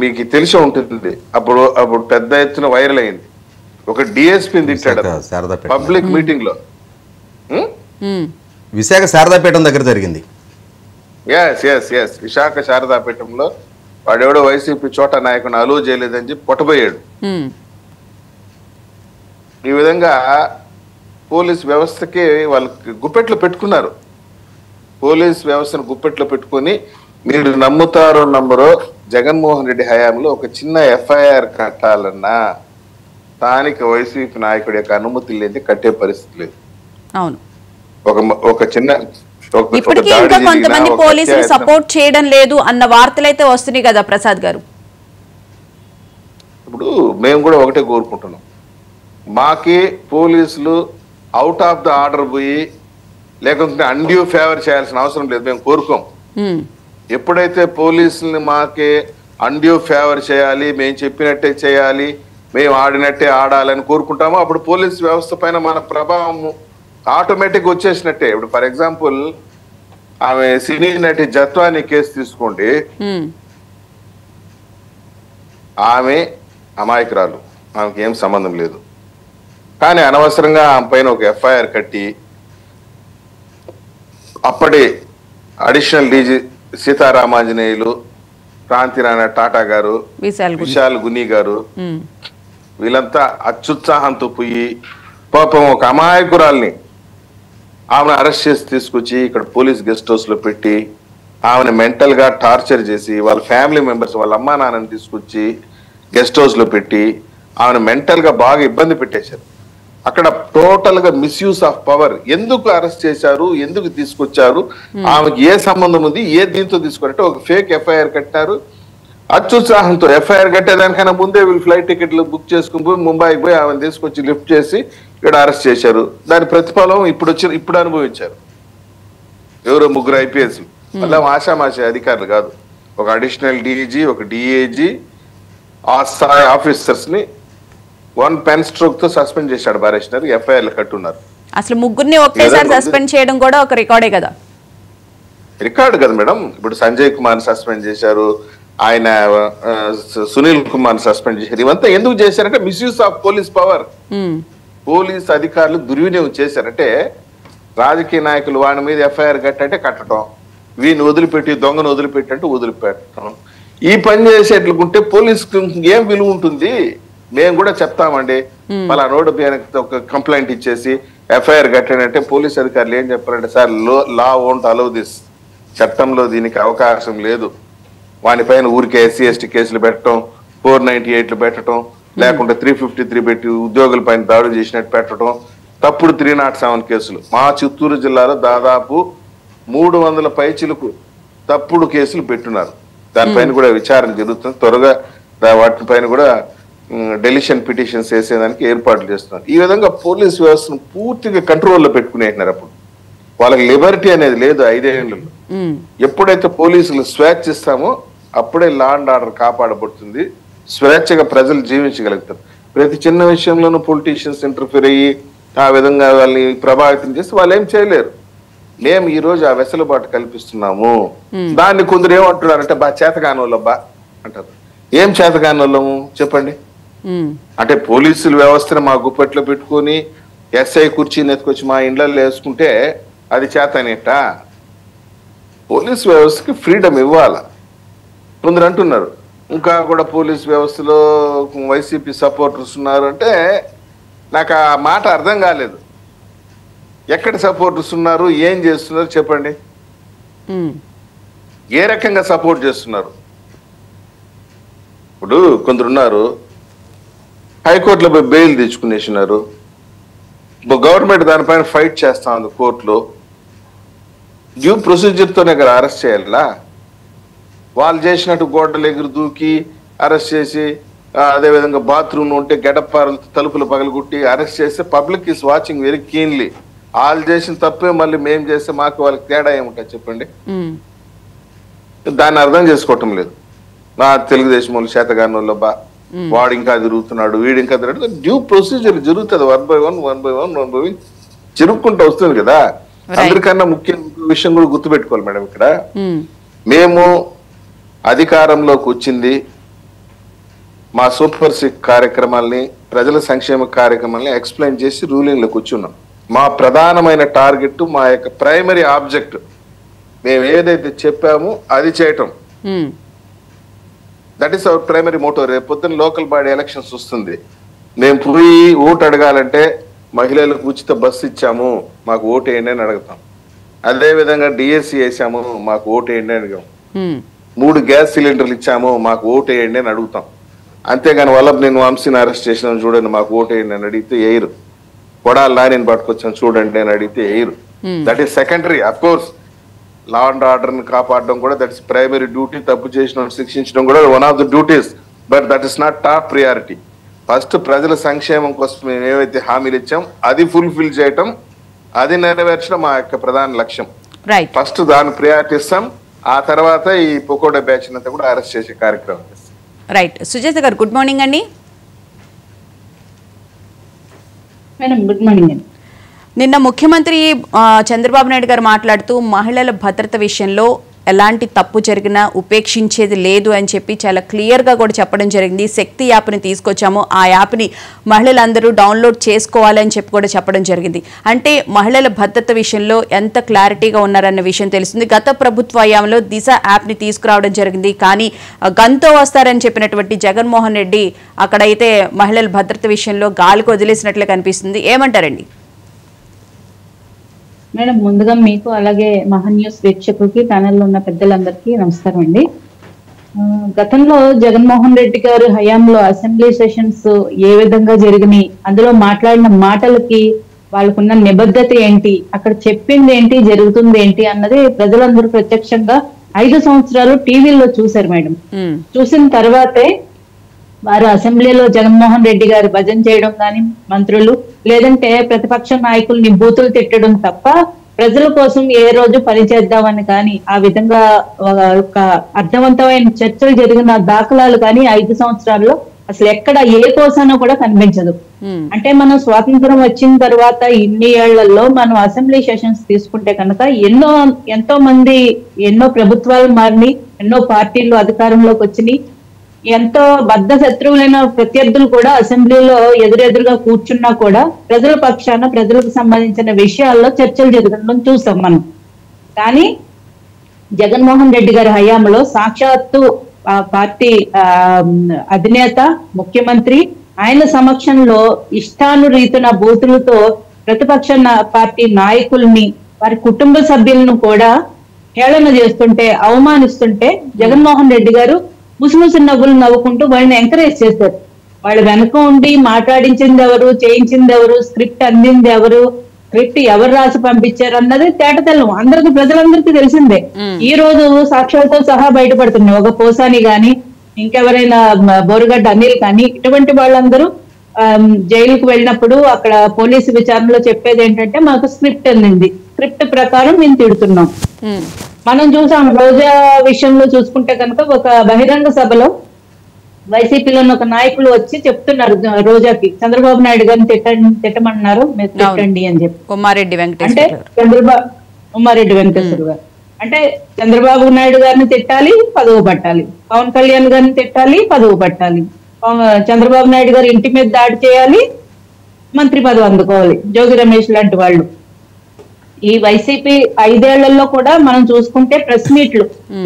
మీకు తెలిసి ఉంటుంది. అప్పుడు పెద్ద ఎత్తున వైరల్ అయింది. ఒక డిఎస్పీని తిట్టాడు పబ్లిక్ మీటింగ్ లో. విశాఖ శారదాపేటం దగ్గర జరిగింది. ఎస్ విశాఖ శారదాపేటంలో వాడెవడో వైసీపీ చోట నాయకుని అలో చేయలేదని చెప్పి పొట్టబోయాడు. ఈ విధంగా పోలీస్ వ్యవస్థకి వాళ్ళకి గుప్పెట్లో పెట్టుకున్నారు. పోలీస్ వ్యవస్థను గుప్పెట్లో పెట్టుకుని మీరు నమ్ముతారో నమ్మరో జగన్మోహన్ రెడ్డి హయాంలో ఒక చిన్న ఎఫ్ఐఆర్ కట్టాలన్నా స్థానిక వైసీపీ నాయకుడి యొక్క అనుమతి లేని కట్టే పరిస్థితి లేదు. అవును, ఒక చిన్న ఇప్పటికీ ఇంకా కొంతమంది పోలీసులు సపోర్ట్ చేయడం లేదు అన్న వార్తలైతే వస్తున్నాయి కదా ప్రసాద్ గారు. ఇప్పుడు మేము కూడా ఒకటే కోరుకుంటున్నాం, మాకి పోలీసులు అవుట్ ఆఫ్ ద ఆర్డర్ పోయి లేకుంటే అన్డ్యూ ఫేవర్ చేయాల్సిన అవసరం లేదు. మేము కోరుకోం. ఎప్పుడైతే పోలీసుల్ని మాకే అన్డ్యూ ఫేవర్ చేయాలి, మేము చెప్పినట్టే చేయాలి, మేము ఆడినట్టే ఆడాలని కోరుకుంటామో అప్పుడు పోలీస్ వ్యవస్థ పైన మన ప్రభావం ఆటోమేటిక్ వచ్చేసినట్టే. ఇప్పుడు ఫర్ ఎగ్జాంపుల్ ఆమె సినీ నటి జత్వాని కేసు తీసుకోండి. ఆమె అమాయకురాలు, ఆమెకి ఏం సంబంధం లేదు. కానీ అనవసరంగా ఆమె పైన ఒక ఎఫ్ఐఆర్ కట్టి అప్పటి అడిషనల్ డీజీ సీతారామాంజనేయులు, క్రాంతిరాణ టాటా గారు, విశాల్ గుని గారు వీళ్ళంతా అత్యుత్సాహంతో పోయి పాపం ఒక అమాయకురాల్ని ఆమెను అరెస్ట్ చేసి తీసుకొచ్చి ఇక్కడ పోలీస్ గెస్ట్ హౌస్ లో పెట్టి ఆమెను మెంటల్ గా టార్చర్ చేసి వాళ్ళ ఫ్యామిలీ మెంబర్స్ వాళ్ళ అమ్మా నాన్నని తీసుకొచ్చి గెస్ట్ హౌస్ లో పెట్టి ఆమెను మెంటల్ గా బాగా ఇబ్బంది పెట్టేశారు. అక్కడ టోటల్ గా మిస్యూజ్ ఆఫ్ పవర్. ఎందుకు అరెస్ట్ చేశారు, ఎందుకు తీసుకొచ్చారు, ఆమెకి ఏ సంబంధం ఉంది, ఏ దీంతో తీసుకున్నట్టు ఒక ఫేక్ ఎఫ్ఐఆర్ కట్టారు. అత్యుత్సాహంతో ఎఫ్ఐఆర్ కట్టేదానికైనా ముందే వీళ్ళు ఫ్లైట్ టికెట్లు బుక్ చేసుకుని పోయి ముంబైకి పోయి ఆమెను తీసుకొచ్చి లిఫ్ట్ చేసి ఇక్కడ అరెస్ట్ చేశారు. దాని ప్రతిఫలం ఇప్పుడు అనుభవించారు ఎవరో 3 ఐపీఎస్. మళ్ళీ ఆషామాషి అధికారులు కాదు, ఒక అడిషనల్ డీజీ, ఒక డిఏజీ, ఆ స్థాయి ఆఫీసర్స్ ని 1 పెన్ స్ట్రోక్ తో సస్పెండ్ చేశాడు బారేసినారు. ఎఫ్ఐఆర్లు కట్టున్నారు. అసలు ముగ్గురిని ఒకేసారి సస్పెండ్ చేయడం కూడా ఒక రికార్డే కదా. రికార్డు కదా మేడం. ఇప్పుడు సంజయ్ కుమార్ సస్పెండ్ చేశారు, ఆయన సునీల్ కుమార్ సస్పెండ్ చేశారు. ఇవంతా ఎందుకు చేశారంటే misuse of police power. Police అధికారులు దుర్వినియోగం చేశారంటే రాజకీయ నాయకులు వాడి మీద ఎఫ్ఐఆర్ కట్టంటే కట్టడం, వీడిని వదిలిపెట్టి దొంగను వదిలిపెట్టి అంటే వదిలిపెట్టడం, ఈ పని చేసేట్లుకుంటే పోలీస్ ఏం విలువ ఉంటుంది? మేము కూడా చెప్తామండి, మళ్ళా రోడ్డు ఒక కంప్లైంట్ ఇచ్చేసి ఎఫ్ఐఆర్ కట్టాడంటే పోలీస్ అధికారులు ఏం చెప్పారంటే, sir law won't allow this, చట్టంలో దీనికి అవకాశం లేదు. వానిపైన ఊరికే SC ST కేసులు పెట్టడం, 498 పెట్టడం, లేకుంటే 353 పెట్టి ఉద్యోగుల పైన దాడులు చేసినట్టు పెట్టడం, తప్పుడు 307 కేసులు. మా చిత్తూరు జిల్లాలో దాదాపు 300 పైచిలకు తప్పుడు కేసులు పెట్టున్నారు. దానిపైన కూడా విచారణ జరుగుతుంది. త్వరగా వాటిపైన కూడా డెలిషన్ పిటిషన్స్ వేసేదానికి ఏర్పాట్లు చేస్తున్నారు. ఈ విధంగా పోలీస్ వ్యవస్థను పూర్తిగా కంట్రోల్లో పెట్టుకునేటున్నారు. అప్పుడు వాళ్ళకి లిబర్టీ అనేది లేదు 5 ఏళ్ళలో. ఎప్పుడైతే పోలీసులు స్వేచ్ఛ ఇస్తామో అప్పుడే లా అండ్ ఆర్డర్ కాపాడబడుతుంది, స్వేచ్ఛగా ప్రజలు జీవించగలుగుతారు. ప్రతి చిన్న విషయంలోనూ పొలిటీషియన్స్ ఇంటర్ఫీర్ అయ్యి ఆ విధంగా వాళ్ళని ప్రభావితం చేసి వాళ్ళు ఏం చేయలేరు. మేము ఈ రోజు ఆ వెసులుబాటు కల్పిస్తున్నాము. దాన్ని కొందరు ఏమంటున్నారంటే చేతగానోళ్ళబ్బా అంటారు. ఏం చేతగానోళ్ళము చెప్పండి? అంటే పోలీసుల వ్యవస్థను మా గుప్పట్లో పెట్టుకొని ఎస్ఐ కుర్చీని ఎత్తుకొచ్చి మా ఇండ్లలో వేసుకుంటే అది చేతనేట? పోలీస్ వ్యవస్థకి ఫ్రీడమ్ ఇవ్వాల. కొందరు అంటున్నారు ఇంకా కూడా పోలీస్ వ్యవస్థలో వైసీపీ సపోర్టర్స్ ఉన్నారు అంటే నాకు ఆ మాట అర్థం కాలేదు. ఎక్కడ సపోర్టర్స్ ఉన్నారు, ఏం చేస్తున్నారు చెప్పండి? ఏ రకంగా సపోర్ట్ చేస్తున్నారు? ఇప్పుడు కొందరున్నారు హైకోర్టులో పోయి బెయిల్ తెచ్చుకునేసినారు, గవర్నమెంట్ దానిపైన ఫైట్ చేస్తా ఉంది కోర్టులో. డ్యూ ప్రొసీజర్తోనే కదా అరెస్ట్ చేయాలా? వాళ్ళు చేసినట్టు గోడలు ఎగురు దూకి అరెస్ట్ చేసి అదేవిధంగా బాత్రూమ్ ఉంటే గడపారలు తలుపులు పగలగొట్టి అరెస్ట్ చేస్తే public is watching very keenly. వాళ్ళు చేసిన తప్పే మళ్ళీ మేము చేస్తే మాకు వాళ్ళకి తేడా ఏముంటుంది చెప్పండి? దాన్ని అర్థం చేసుకోవటం లేదు. నా తెలుగుదేశం వాళ్ళు చేతగాని వాళ్ళు వాడు ఇంకా తిరుగుతున్నాడు, వీడు ఇంకా తిరుగుతున్నాడు. డ్యూ ప్రొసీజర్ జరుగుతుంది, 1 by 1 జరుగుకుంటూ వస్తుంది కదా. అందరికన్నా ముఖ్య విషయం కూడా గుర్తుపెట్టుకోవాలి మేడం. ఇక్కడ మేము అధికారంలోకి వచ్చింది మా సూపర్ 6 కార్యక్రమాల్ని, ప్రజల సంక్షేమ కార్యక్రమాల్ని ఎక్స్ప్లెయిన్ చేసి రూలింగ్లోకి వచ్చున్నాం. మా ప్రధానమైన టార్గెట్, మా యొక్క ప్రైమరీ ఆబ్జెక్ట్ మేము ఏదైతే చెప్పామో అది చేయటం. That is our primary motto. రేపు పొద్దున్న లోకల్ బాడీ ఎలక్షన్స్ వస్తుంది, మేము పోయి ఓటు అడగాలంటే మహిళలకు ఉచిత బస్సు ఇచ్చాము మాకు ఓటు వేయండి అని అడుగుతాం. అదే విధంగా డిఎస్సి వేసాము మాకు ఓటు వేయండి అని అడిగాం. 3 గ్యాస్ సిలిండర్లు ఇచ్చాము మాకు ఓటు వేయండి అని అడుగుతాం. అంతేగాని నేను వంశీని అరెస్ట్ చేసినాను చూడండి మాకు ఓటు వేయండి అని అడిగితే వేయరు. కొడాలి నానిని పట్టుకొచ్చాను చూడండి అని అడిగితే వేయరు. That is secondary. Of course law and order ని కాపాడడం కూడా దట్ ఇస్ ప్రైమరీ డ్యూటీ. తప్పు చేసిన శిక్షించడం కూడా one of the duties, but that is not top priority. First ప్రజల సంక్షేమం కోసం మేము ఏవైతే హామీలు ఇచ్చాం అది ఫుల్ఫిల్ చేయటం, అది నెరవేర్చడం మా యొక్క ప్రధాన లక్ష్యం. ఫస్ట్ దాన్ని ప్రియారిటీ ఇస్తాం, ఆ తర్వాత ఈ పొకోడా బ్యాచ్ అంతా కూడా అరెస్ట్ చేసే కార్యక్రమం చేస్తాం. రైట్. సుజాత గారు గుడ్ మార్నింగ్ అండి. మేడం గుడ్ మార్నింగ్ అండి. నిన్న ముఖ్యమంత్రి చంద్రబాబు నాయుడు గారు మాట్లాడుతూ మహిళల భద్రత విషయంలో ఎలాంటి తప్పు జరిగినా ఉపేక్షించేది లేదు అని చెప్పి చాలా క్లియర్గా కూడా చెప్పడం జరిగింది. శక్తి యాప్ని తీసుకొచ్చాము, ఆ యాప్ని మహిళలందరూ డౌన్లోడ్ చేసుకోవాలని చెప్పి కూడా చెప్పడం జరిగింది. అంటే మహిళల భద్రత విషయంలో ఎంత క్లారిటీగా ఉన్నారన్న విషయం తెలుస్తుంది. గత ప్రభుత్వ హయాంలో దిశ యాప్ని తీసుకురావడం జరిగింది, కానీ గంతో వస్తారని చెప్పినటువంటి జగన్మోహన్ రెడ్డి అక్కడైతే మహిళల భద్రత విషయంలో గాలికి వదిలేసినట్లే కనిపిస్తుంది. ఏమంటారండి? మేడం ముందుగా మీకు అలాగే మహా న్యూస్ వీక్షకులకి ప్యానెల్లో ఉన్న పెద్దలందరికీ నమస్కారం అండి. గతంలో జగన్మోహన్ రెడ్డి గారు హయాంలో అసెంబ్లీ సెషన్స్ ఏ విధంగా జరిగినాయి, అందులో మాట్లాడిన మాటలకి వాళ్ళకున్న నిబద్ధత ఏంటి, అక్కడ చెప్పింది ఏంటి, జరుగుతుంది ఏంటి అన్నది ప్రజలందరూ ప్రత్యక్షంగా 5 సంవత్సరాలు టీవీల్లో చూశారు మేడం. చూసిన తర్వాతే వారు అసెంబ్లీలో జగన్మోహన్ రెడ్డి గారు భజన చేయడం కానీ, మంత్రులు లేదంటే ప్రతిపక్ష నాయకుల్ని బూతులు తిట్టడం తప్ప ప్రజల కోసం ఏ రోజు పనిచేద్దామని కానీ ఆ విధంగా ఒక అర్థవంతమైన చర్చలు జరిగిన దాఖలాలు కానీ 5 సంవత్సరాల్లో అసలు ఎక్కడ ఏ కోసానో కూడా కనిపించదు. అంటే మనం స్వాతంత్రం వచ్చిన తర్వాత ఇన్ని ఏళ్లలో మనం అసెంబ్లీ సెషన్స్ తీసుకుంటే కనుక ఎంతో మంది ఎన్నో ప్రభుత్వాలు మారినాయి, ఎన్నో పార్టీలు అధికారంలోకి వచ్చినాయి, ఎంతో బద్ధ శత్రువులైన ప్రత్యర్థులు కూడా అసెంబ్లీలో ఎదురెదురుగా కూర్చున్నా కూడా ప్రజల పక్షాన ప్రజలకు సంబంధించిన విషయాల్లో చర్చలు జరగడం చూసాం మనం. కానీ జగన్మోహన్ రెడ్డి గారి హయాంలో సాక్షాత్తు పార్టీ అధినేత ముఖ్యమంత్రి ఆయన సమక్షంలో ఇష్టానురీతిన బూతులతో ప్రతిపక్ష పార్టీ నాయకుల్ని వారి కుటుంబ సభ్యులను కూడా హేళన చేస్తుంటే, అవమానిస్తుంటే జగన్మోహన్ రెడ్డి గారు ముసిముసి నవ్వులు నవ్వుకుంటూ వాళ్ళని ఎంకరేజ్ చేశారు. వాళ్ళు వెనక ఉండి మాట్లాడించింది ఎవరు, చేయించింది ఎవరు, స్క్రిప్ట్ అందింది ఎవరు, స్క్రిప్ట్ ఎవరు రాసి పంపించారు అన్నది తేటతెల్లం, అందరికి ప్రజలందరికీ తెలిసిందే. ఈ రోజు సాక్ష్యాలతో సహా బయటపడుతున్నాయి. ఒక పోసాని గాని, ఇంకెవరైనా బోరుగడ్డ అనిల్ కానీ, ఇటువంటి వాళ్ళందరూ జైలుకు వెళ్ళినప్పుడు అక్కడ పోలీసు విచారణలో చెప్పేది ఏంటంటే మాకు స్క్రిప్ట్ అందింది, స్క్రిప్ట్ ప్రకారం మేము తిడుతున్నాం. మనం చూసాం రోజా విషయంలో చూసుకుంటే కనుక ఒక బహిరంగ సభలో వైసీపీలో ఒక నాయకులు వచ్చి చెప్తున్నారు రోజాకి చంద్రబాబు నాయుడు గారిని తిట్టమన్నారు, మీరు తిట్టండి అని చెప్పి. ఉమ్మారెడ్డి అంటే ఉమ్మారెడ్డి వెంకటేశ్వర గారు అంటే చంద్రబాబు నాయుడు గారిని తిట్టాలి, పదవి పట్టాలి. పవన్ కళ్యాణ్ గారిని తిట్టాలి, పదవి పట్టాలి. చంద్రబాబు నాయుడు గారు ఇంటి మీద దాడి చేయాలి, మంత్రి పదవి అందుకోవాలి. జోగి రమేష్ లాంటి వాళ్ళు. ఈ వైసీపీ 5 ఏళ్లలో కూడా మనం చూసుకుంటే ప్రెస్ మీట్లు,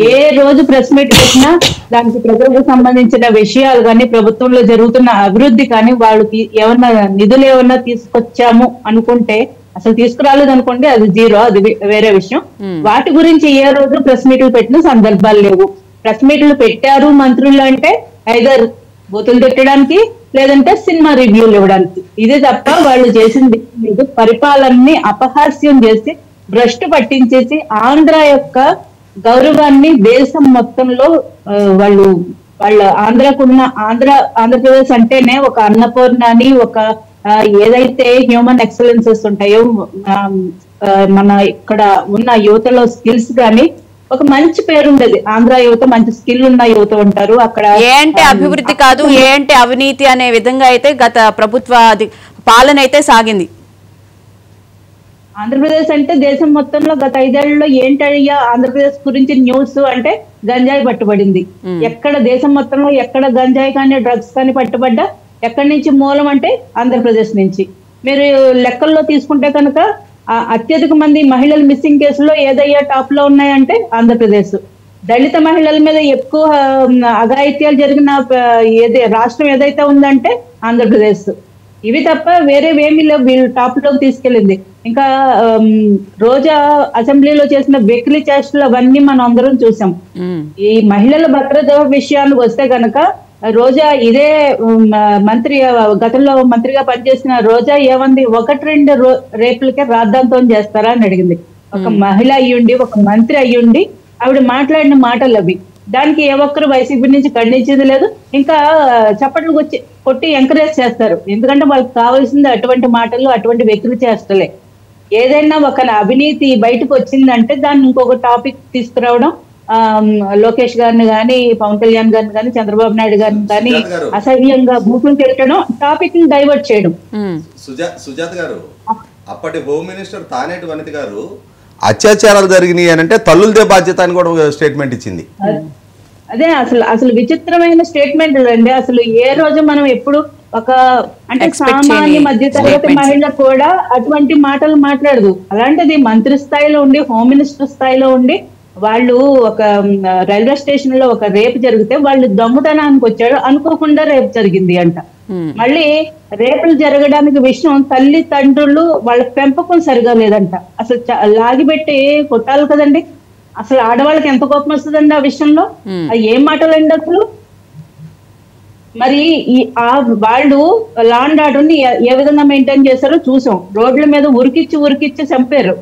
ఏ రోజు ప్రెస్ మీట్ పెట్టినా దానికి ప్రజలకు సంబంధించిన విషయాలు కానీ, ప్రభుత్వంలో జరుగుతున్న అభివృద్ధి కానీ, వాళ్ళు ఏమన్నా నిధులు ఏమన్నా తీసుకొచ్చాము అనుకుంటే, అసలు తీసుకురాలేదు అనుకోండి అది జీరో, అది వేరే విషయం. వాటి గురించి ఏ రోజు ప్రెస్ మీట్లు పెట్టిన సందర్భాలు లేవు. ప్రెస్ మీట్లు పెట్టారు మంత్రులు అంటే ఐదర్ బూతులు తిట్టడానికి, లేదంటే సినిమా రివ్యూలు ఇవ్వడానికి. ఇదే తప్ప వాళ్ళు చేసింది పరిపాలనని అపహాస్యం చేసి భ్రష్టు పట్టించేసి ఆంధ్ర యొక్క గౌరవాన్ని దేశం మొత్తంలో వాళ్ళ ఆంధ్రప్రదేశ్ అంటేనే ఒక అన్నపూర్ణ అని, ఒక ఏదైతే హ్యూమన్ ఎక్సలెన్సెస్ ఉంటాయో, మన ఇక్కడ ఉన్న యువతలో స్కిల్స్ గానీ ఒక మంచి పేరు ఉండేది. ఆంధ్ర యువత మంచి స్కిల్ ఉన్న యువత ఉంటారు అక్కడ. ఏంటి అభివృద్ధి కాదు, ఏంటి అవినీతి అనే విధంగా అయితే గత ప్రభుత్వ పాలన అయితే సాగింది. ఆంధ్రప్రదేశ్ అంటే దేశం మొత్తంలో గత 5 ఏళ్లలో ఏంటయ్యా ఆంధ్రప్రదేశ్ గురించి న్యూస్ అంటే గంజాయి పట్టుబడింది. ఎక్కడ దేశం మొత్తంలో ఎక్కడ గంజాయి కానీ డ్రగ్స్ కానీ పట్టుబడ్డా ఎక్కడి నుంచి మూలం అంటే ఆంధ్రప్రదేశ్ నుంచి. మీరు లెక్కల్లో తీసుకుంటే కనుక అత్యధిక మంది మహిళలు మిస్సింగ్ కేసులో ఏదయ్యా టాప్ లో ఉన్నాయంటే ఆంధ్రప్రదేశ్. దళిత మహిళల మీద ఎక్కువ అఘాయిత్యాలు జరిగిన రాష్ట్రం ఏదైతే ఉందంటే ఆంధ్రప్రదేశ్. ఇవి తప్ప వేరేవేమీ లేవు వీళ్ళు టాప్ లోకి తీసుకెళ్ళింది. ఇంకా రోజా అసెంబ్లీలో చేసిన వెకిలి చేష్టలు అవన్నీ మనం అందరం చూసాం. ఈ మహిళల భద్రత విషయానికి వస్తే కనుక రోజా ఇదే మంత్రి, గతంలో మంత్రిగా పనిచేసిన రోజా ఏమంది, 1-2 రేపులకే రాద్ధాంతం చేస్తారా అని అడిగింది. ఒక మహిళ అయ్యుండి, ఒక మంత్రి అయ్యుండి ఆవిడ మాట్లాడిన మాటలు అవి. దానికి ఏ ఒక్కరు వైసీపీ నుంచి ఖండించేది లేదు. ఇంకా చప్పట్లు కొట్టి ఎంకరేజ్ చేస్తారు. ఎందుకంటే వాళ్ళకి కావాల్సింది అటువంటి మాటలు, అటువంటి వ్యక్తులు చేస్తలే. ఏదైనా ఒక అవినీతి బయటకు వచ్చిందంటే దాన్ని ఇంకొక టాపిక్ తీసుకురావడం, లోకేష్ గారిని కానీ, పవన్ కళ్యాణ్ గారిని కానీ, చంద్రబాబు నాయుడు గారిని కానీ అసహ్యంగా బూతులు తిట్టడం, టాపిక్ ని డైవర్ట్ చేయడం. సుజాత గారు, అప్పటి హోమ్ మినిస్టర్ తానేటి వనిత గారు అత్యాచారాలు జరిగినాయి అని అంటే తల్లులదే బాధ్యత అని కూడా స్టేట్మెంట్ ఇచ్చింది. అదే అసలు విచిత్రమైన స్టేట్మెంట్లు అండి. అసలు ఏ రోజు మనం ఎప్పుడు ఒక అంటే సామాన్య మధ్య తరగతి మహిళ కూడా అటువంటి మాటలు మాట్లాడదు. అలాంటిది మంత్రి స్థాయిలో ఉండి, హోమ్ మినిస్టర్ స్థాయిలో ఉండి వాళ్ళు ఒక రైల్వే స్టేషన్ లో ఒక రేపు జరిగితే వాళ్ళు దొంగతనానికి వచ్చాడు, అనుకోకుండా రేపు జరిగింది అంట. మళ్ళీ రేపులు జరగడానికి విషయం తల్లి తండ్రులు వాళ్ళ పెంపకం సరిగా లేదంట. అసలు లాగిపెట్టి కొట్టాలి కదండి. అసలు ఆడవాళ్ళకి ఎంత కోపం వస్తుందండి ఆ విషయంలో. ఏం మాటలండి అసలు. మరి వాళ్ళు లా అండ్ ఆర్డర్ ని ఏ విధంగా మెయింటైన్ చేశారో చూసాం. రోడ్ల మీద ఉరికిచ్చి చంపారు.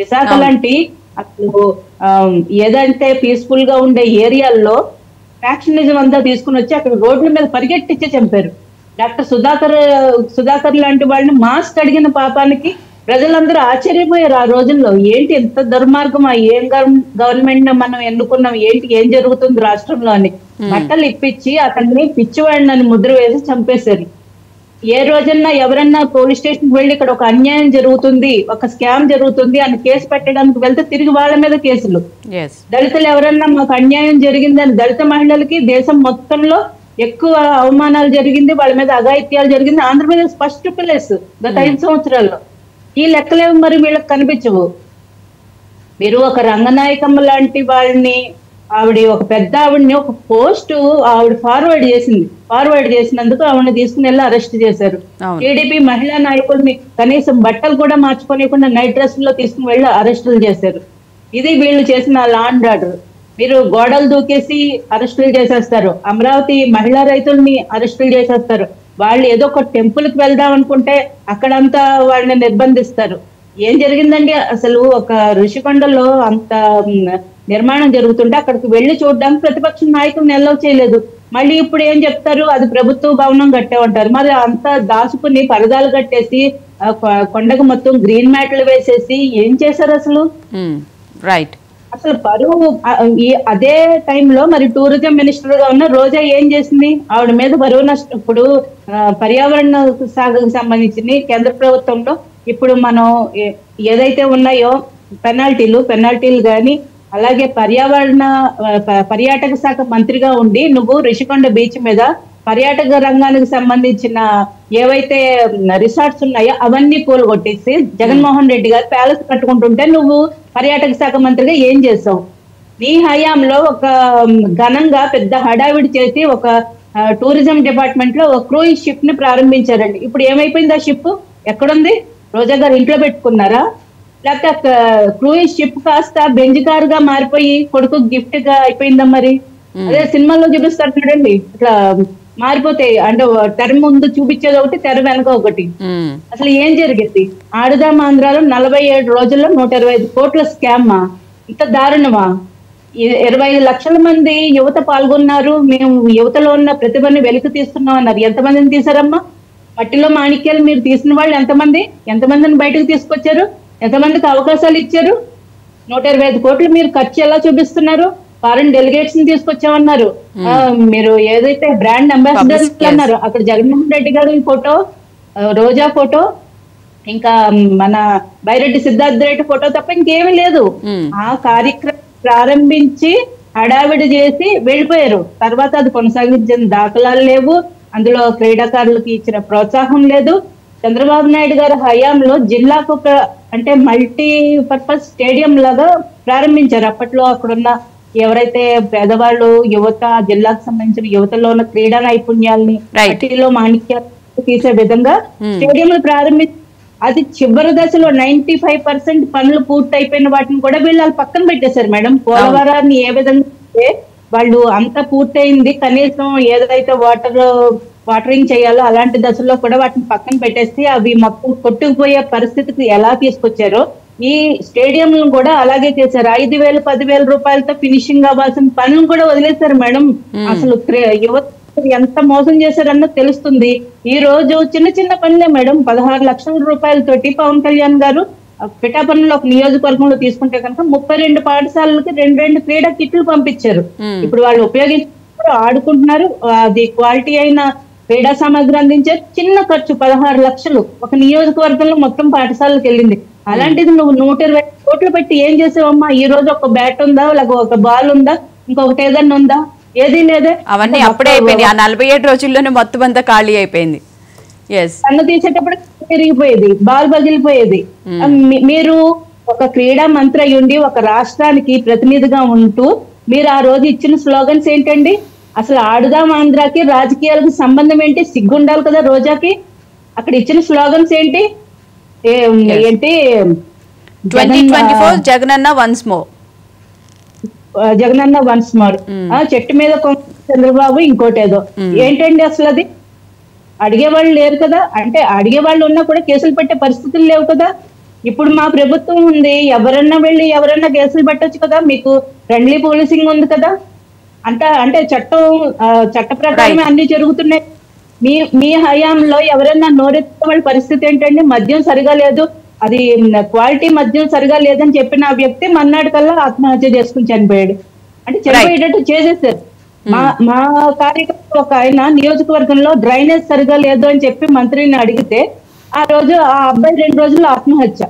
విశాఖ లాంటి అసలు ఏదంటే పీస్ఫుల్ గా ఉండే ఏరియాల్లో ఫ్యాక్షనిజం అంతా తీసుకుని వచ్చి అక్కడ రోడ్ల మీద పరిగెట్టించి చంపారు. డాక్టర్ సుధాకర్ లాంటి వాళ్ళని మాస్క్ అడిగిన పాపానికి ప్రజలందరూ ఆశ్చర్యపోయారు ఆ రోజుల్లో. ఏంటి ఎంత దుర్మార్గమా, ఏం గవర్నమెంట్ మనం ఎన్నుకున్నాం, ఏం జరుగుతుంది రాష్ట్రంలో అని బట్టలు ఇప్పించి అతన్ని పిచ్చివాడిని అని ముద్ర వేసి చంపేశారు. ఏ రోజన్నా ఎవరన్నా పోలీస్ స్టేషన్ వెళ్ళి ఇక్కడ ఒక అన్యాయం జరుగుతుంది, ఒక స్కామ్ జరుగుతుంది అని కేసు పెట్టడానికి వెళ్తే తిరిగి వాళ్ళ మీద కేసులు. దళితులు ఎవరన్నా మాకు అన్యాయం జరిగిందని, దళిత మహిళలకి దేశం మొత్తంలో ఎక్కువ అవమానాలు జరిగింది, వాళ్ళ మీద అఘాయిత్యాలు జరిగింది ఆంధ్రప్రదేశ్ ఫస్ట్ ప్లేస్ గత 5 సంవత్సరాల్లో. ఈ లెక్కలేవు మరి వీళ్ళకి కనిపించవు. మీరు ఒక రంగనాయకమ్మ లాంటి వాళ్ళని, ఆవిడ ఒక పెద్ద ఆవిడని ఒక పోస్ట్ ఆవిడ ఫార్వర్డ్ చేసినందుకు ఆవిడని తీసుకుని వెళ్ళి అరెస్ట్ చేశారు. టీడీపీ మహిళా నాయకుల్ని కనీసం బట్టలు కూడా మార్చుకోనికుండా నైట్ డ్రెస్ లో తీసుకుని వెళ్ళి అరెస్టులు చేశారు. ఇది వీళ్ళు చేసిన లా అండ్ ఆర్డర్. మీరు గోడలు దూకేసి అరెస్టులు చేసేస్తారు, అమరావతి మహిళా రైతుల్ని అరెస్టులు చేసేస్తారు. వాళ్ళు ఏదో ఒక టెంపుల్ కి వెళ్దాం అనుకుంటే అక్కడంతా వాళ్ళని నిర్బంధిస్తారు. ఏం జరిగిందండి అసలు? ఒక ఋషికొండలో అంత నిర్మాణం జరుగుతుంటే అక్కడికి వెళ్లి చూడడానికి ప్రతిపక్ష నాయకులను ఎల్లవ్ చేయలేదు. మళ్ళీ ఇప్పుడు ఏం చెప్తారు, అది ప్రభుత్వ భవనం కట్టేమంటారు. మరి అంతా దాచుకుని పరదాలు కట్టేసి కొండకు మొత్తం గ్రీన్ మ్యాట్లు వేసేసి ఏం చేశారు అసలు? రైట్. అసలు పరువు అదే టైంలో మరి టూరిజం మినిస్టర్ గా ఉన్న రోజా ఏం చేసింది? ఆవిడ మీద బరువు నష్టం. ఇప్పుడు పర్యావరణ శాఖకు సంబంధించి కేంద్ర ప్రభుత్వంలో ఇప్పుడు మనం ఏదైతే ఉన్నాయో పెనాల్టీలు కానీ, అలాగే పర్యాటక శాఖ మంత్రిగా ఉండి నువ్వు రిషికొండ బీచ్ మీద పర్యాటక రంగానికి సంబంధించిన ఏవైతే రిసార్ట్స్ ఉన్నాయో అవన్నీ కూలగొట్టేసి జగన్మోహన్ రెడ్డి గారు ప్యాలెస్ కట్టుకుంటుంటే నువ్వు పర్యాటక శాఖ మంత్రిగా ఏం చేసావు? నీ హయాంలో ఒక ఘనంగా పెద్ద హడావిడి చేసి ఒక టూరిజం డిపార్ట్మెంట్ లో ఒక క్రూయిజ్ షిప్ ని ప్రారంభించారండి. ఇప్పుడు ఏమైపోయింది ఆ షిప్? ఎక్కడుంది? రోజా గారు ఇంట్లో పెట్టుకున్నారా? లేకపోతే క్రూయిజ్ షిప్ కాస్త బెంజ్ కార్ గా మారిపోయి కొడుకు గిఫ్ట్ గా అయిపోయిందా? మరి అదే సినిమాల్లో చూపిస్తారు చూడండి, ఇట్లా మారిపోతాయి. అంటే తెర ముందు చూపించేది ఒకటి, తెర వెనక ఒకటి. అసలు ఏం జరిగింది? ఆడుదాం ఆంధ్రాలో 47 రోజుల్లో 125 కోట్ల స్కామ్మా? ఇంత దారుణమా? 25 లక్షల మంది యువత పాల్గొన్నారు. మేము యువతలో ఉన్న ప్రతిభని వెలికి తీస్తున్నాం అన్నారు. ఎంతమందిని తీసారమ్మా? మట్టిలో మాణిక్యాలు మీరు తీసిన వాళ్ళు ఎంతమందిని బయటకు తీసుకొచ్చారు? ఎంతమందికి అవకాశాలు ఇచ్చారు? 125 కోట్లు మీరు ఖర్చు ఎలా చూపిస్తున్నారు? ఫారెన్ డెలిగేట్స్ ని తీసుకొచ్చామన్నారు. మీరు ఏదైతే బ్రాండ్ అంబాసిడర్ అన్నారు, అక్కడ జగన్మోహన్ రెడ్డి గారి ఫోటో, రోజా ఫోటో, ఇంకా మన బైరెడ్డి సిద్ధార్థ రెడ్డి ఫోటో తప్ప ఇంకేమీ లేదు. ఆ కార్యక్రమం ప్రారంభించి హడావిడి చేసి వెళ్ళిపోయారు. తర్వాత అది కొనసాగించిన దాఖలాలు లేవు. అందులో క్రీడాకారులకు ఇచ్చిన ప్రోత్సాహం లేదు. చంద్రబాబు నాయుడు గారి హయాంలో జిల్లాకు ఒక అంటే మల్టీపర్పస్ స్టేడియం లాగా ప్రారంభించారు. అప్పట్లో అక్కడున్న ఎవరైతే పేదవాళ్ళు యువత, జిల్లాకు సంబంధించిన యువతలో ఉన్న క్రీడా నైపుణ్యాలని మట్టిలో మాణిక్యాలు తీసే విధంగా స్టేడియంలు ప్రారంభించి అది చివరి దశలో 95% పనులు పూర్తి అయిపోయిన వాటిని కూడా వీళ్ళు పక్కన పెట్టేశారు మేడం. పోలవరాన్ని ఏ విధంగా వాళ్ళు అంతా పూర్తయింది, కనీసం ఏదైతే వాటరింగ్ చేయాలో అలాంటి దశలో కూడా వాటిని పక్కన పెట్టేసి అవి మొత్తం కొట్టుకుపోయే పరిస్థితికి ఎలా తీసుకొచ్చారో ఈ స్టేడియంలను కూడా అలాగే చేశారు. 5,000, 10,000 రూపాయలతో ఫినిషింగ్ అవ్వాల్సిన పనులు కూడా వదిలేశారు మేడం. అసలు యువత ఎంత మోసం చేశారన్నది తెలుస్తుంది. ఈ రోజు చిన్న చిన్న పనులే మేడం. 16 లక్షల రూపాయలతోటి పవన్ కళ్యాణ్ గారు పిఠాపురంలో ఒక నియోజకవర్గంలో తీసుకుంటే కనుక 32 పాఠశాలలకి 2 క్రీడా కిట్లు పంపించారు. ఇప్పుడు వాళ్ళు ఉపయోగించుకుంటారు, ఆడుకుంటున్నారు. అది క్వాలిటీ అయిన క్రీడా సామాగ్రి అందించారు. చిన్న ఖర్చు 16 లక్షలు ఒక నియోజకవర్గంలో మొత్తం పాఠశాలకు వెళ్ళింది. అలాంటిది నువ్వు 120 కోట్లు పెట్టి ఏం చేసావమ్మా? ఈ రోజు ఒక బ్యాట్ ఉందా, లేక ఒక బాల్ ఉందా, ఇంకొకటి ఏదన్నా ఉందా? ఏదీ లేదే. అవన్నీ అప్పుడే అయిపోయింది. ఆ 47 రోజుల్లోనే మొత్తం అంతా ఖాళీ అయిపోయింది. కన్ను తీసేటప్పుడు తిరిగిపోయేది, బాల్ పగిలిపోయేది. మీరు ఒక క్రీడా మంత్రి అయ్యుండి ఒక రాష్ట్రానికి ప్రతినిధిగా ఉంటూ మీరు ఆ రోజు ఇచ్చిన స్లోగన్స్ ఏంటండి? అసలు ఆడుదాం ఆంధ్రాకి రాజకీయాలకు సంబంధం ఏంటి? సిగ్గుండాలి కదా రోజాకి. అక్కడ ఇచ్చిన స్లోగన్స్ ఏంటి? 2024 Jagananna once more, Jagananna once more. చెట్టు మీద చంద్రబాబు ఇంకోటేదో. ఏంటండి అసలు అది? అడిగేవాళ్ళు లేరు కదా. అంటే అడిగేవాళ్ళు ఉన్నా కూడా కేసులు పెట్టే పరిస్థితులు లేవు కదా. ఇప్పుడు మా ప్రభుత్వం ఉంది, ఎవరన్నా కేసులు పెట్టొచ్చు కదా. మీకు ఫ్రెండ్లీ పోలీసింగ్ ఉంది కదా. అంటే చట్ట ప్రకారమే అన్ని జరుగుతున్నాయి. మీ హయాంలో ఎవరైనా నోరెత్తే వాళ్ళ పరిస్థితి ఏంటండి? మద్యం సరిగా లేదు, అది క్వాలిటీ మద్యం సరిగా లేదని చెప్పిన ఆ వ్యక్తి మన్నాడు కల్లా ఆత్మహత్య చేసుకుని చనిపోయాడు. అంటే చనిపోయేటట్టు చేసేసారు. మా కార్యకర్త ఒక ఆయన నియోజకవర్గంలో డ్రైనేజ్ సరిగా లేదు అని చెప్పి మంత్రిని అడిగితే ఆ రోజు ఆ అబ్బాయి 2 రోజుల్లో ఆత్మహత్య.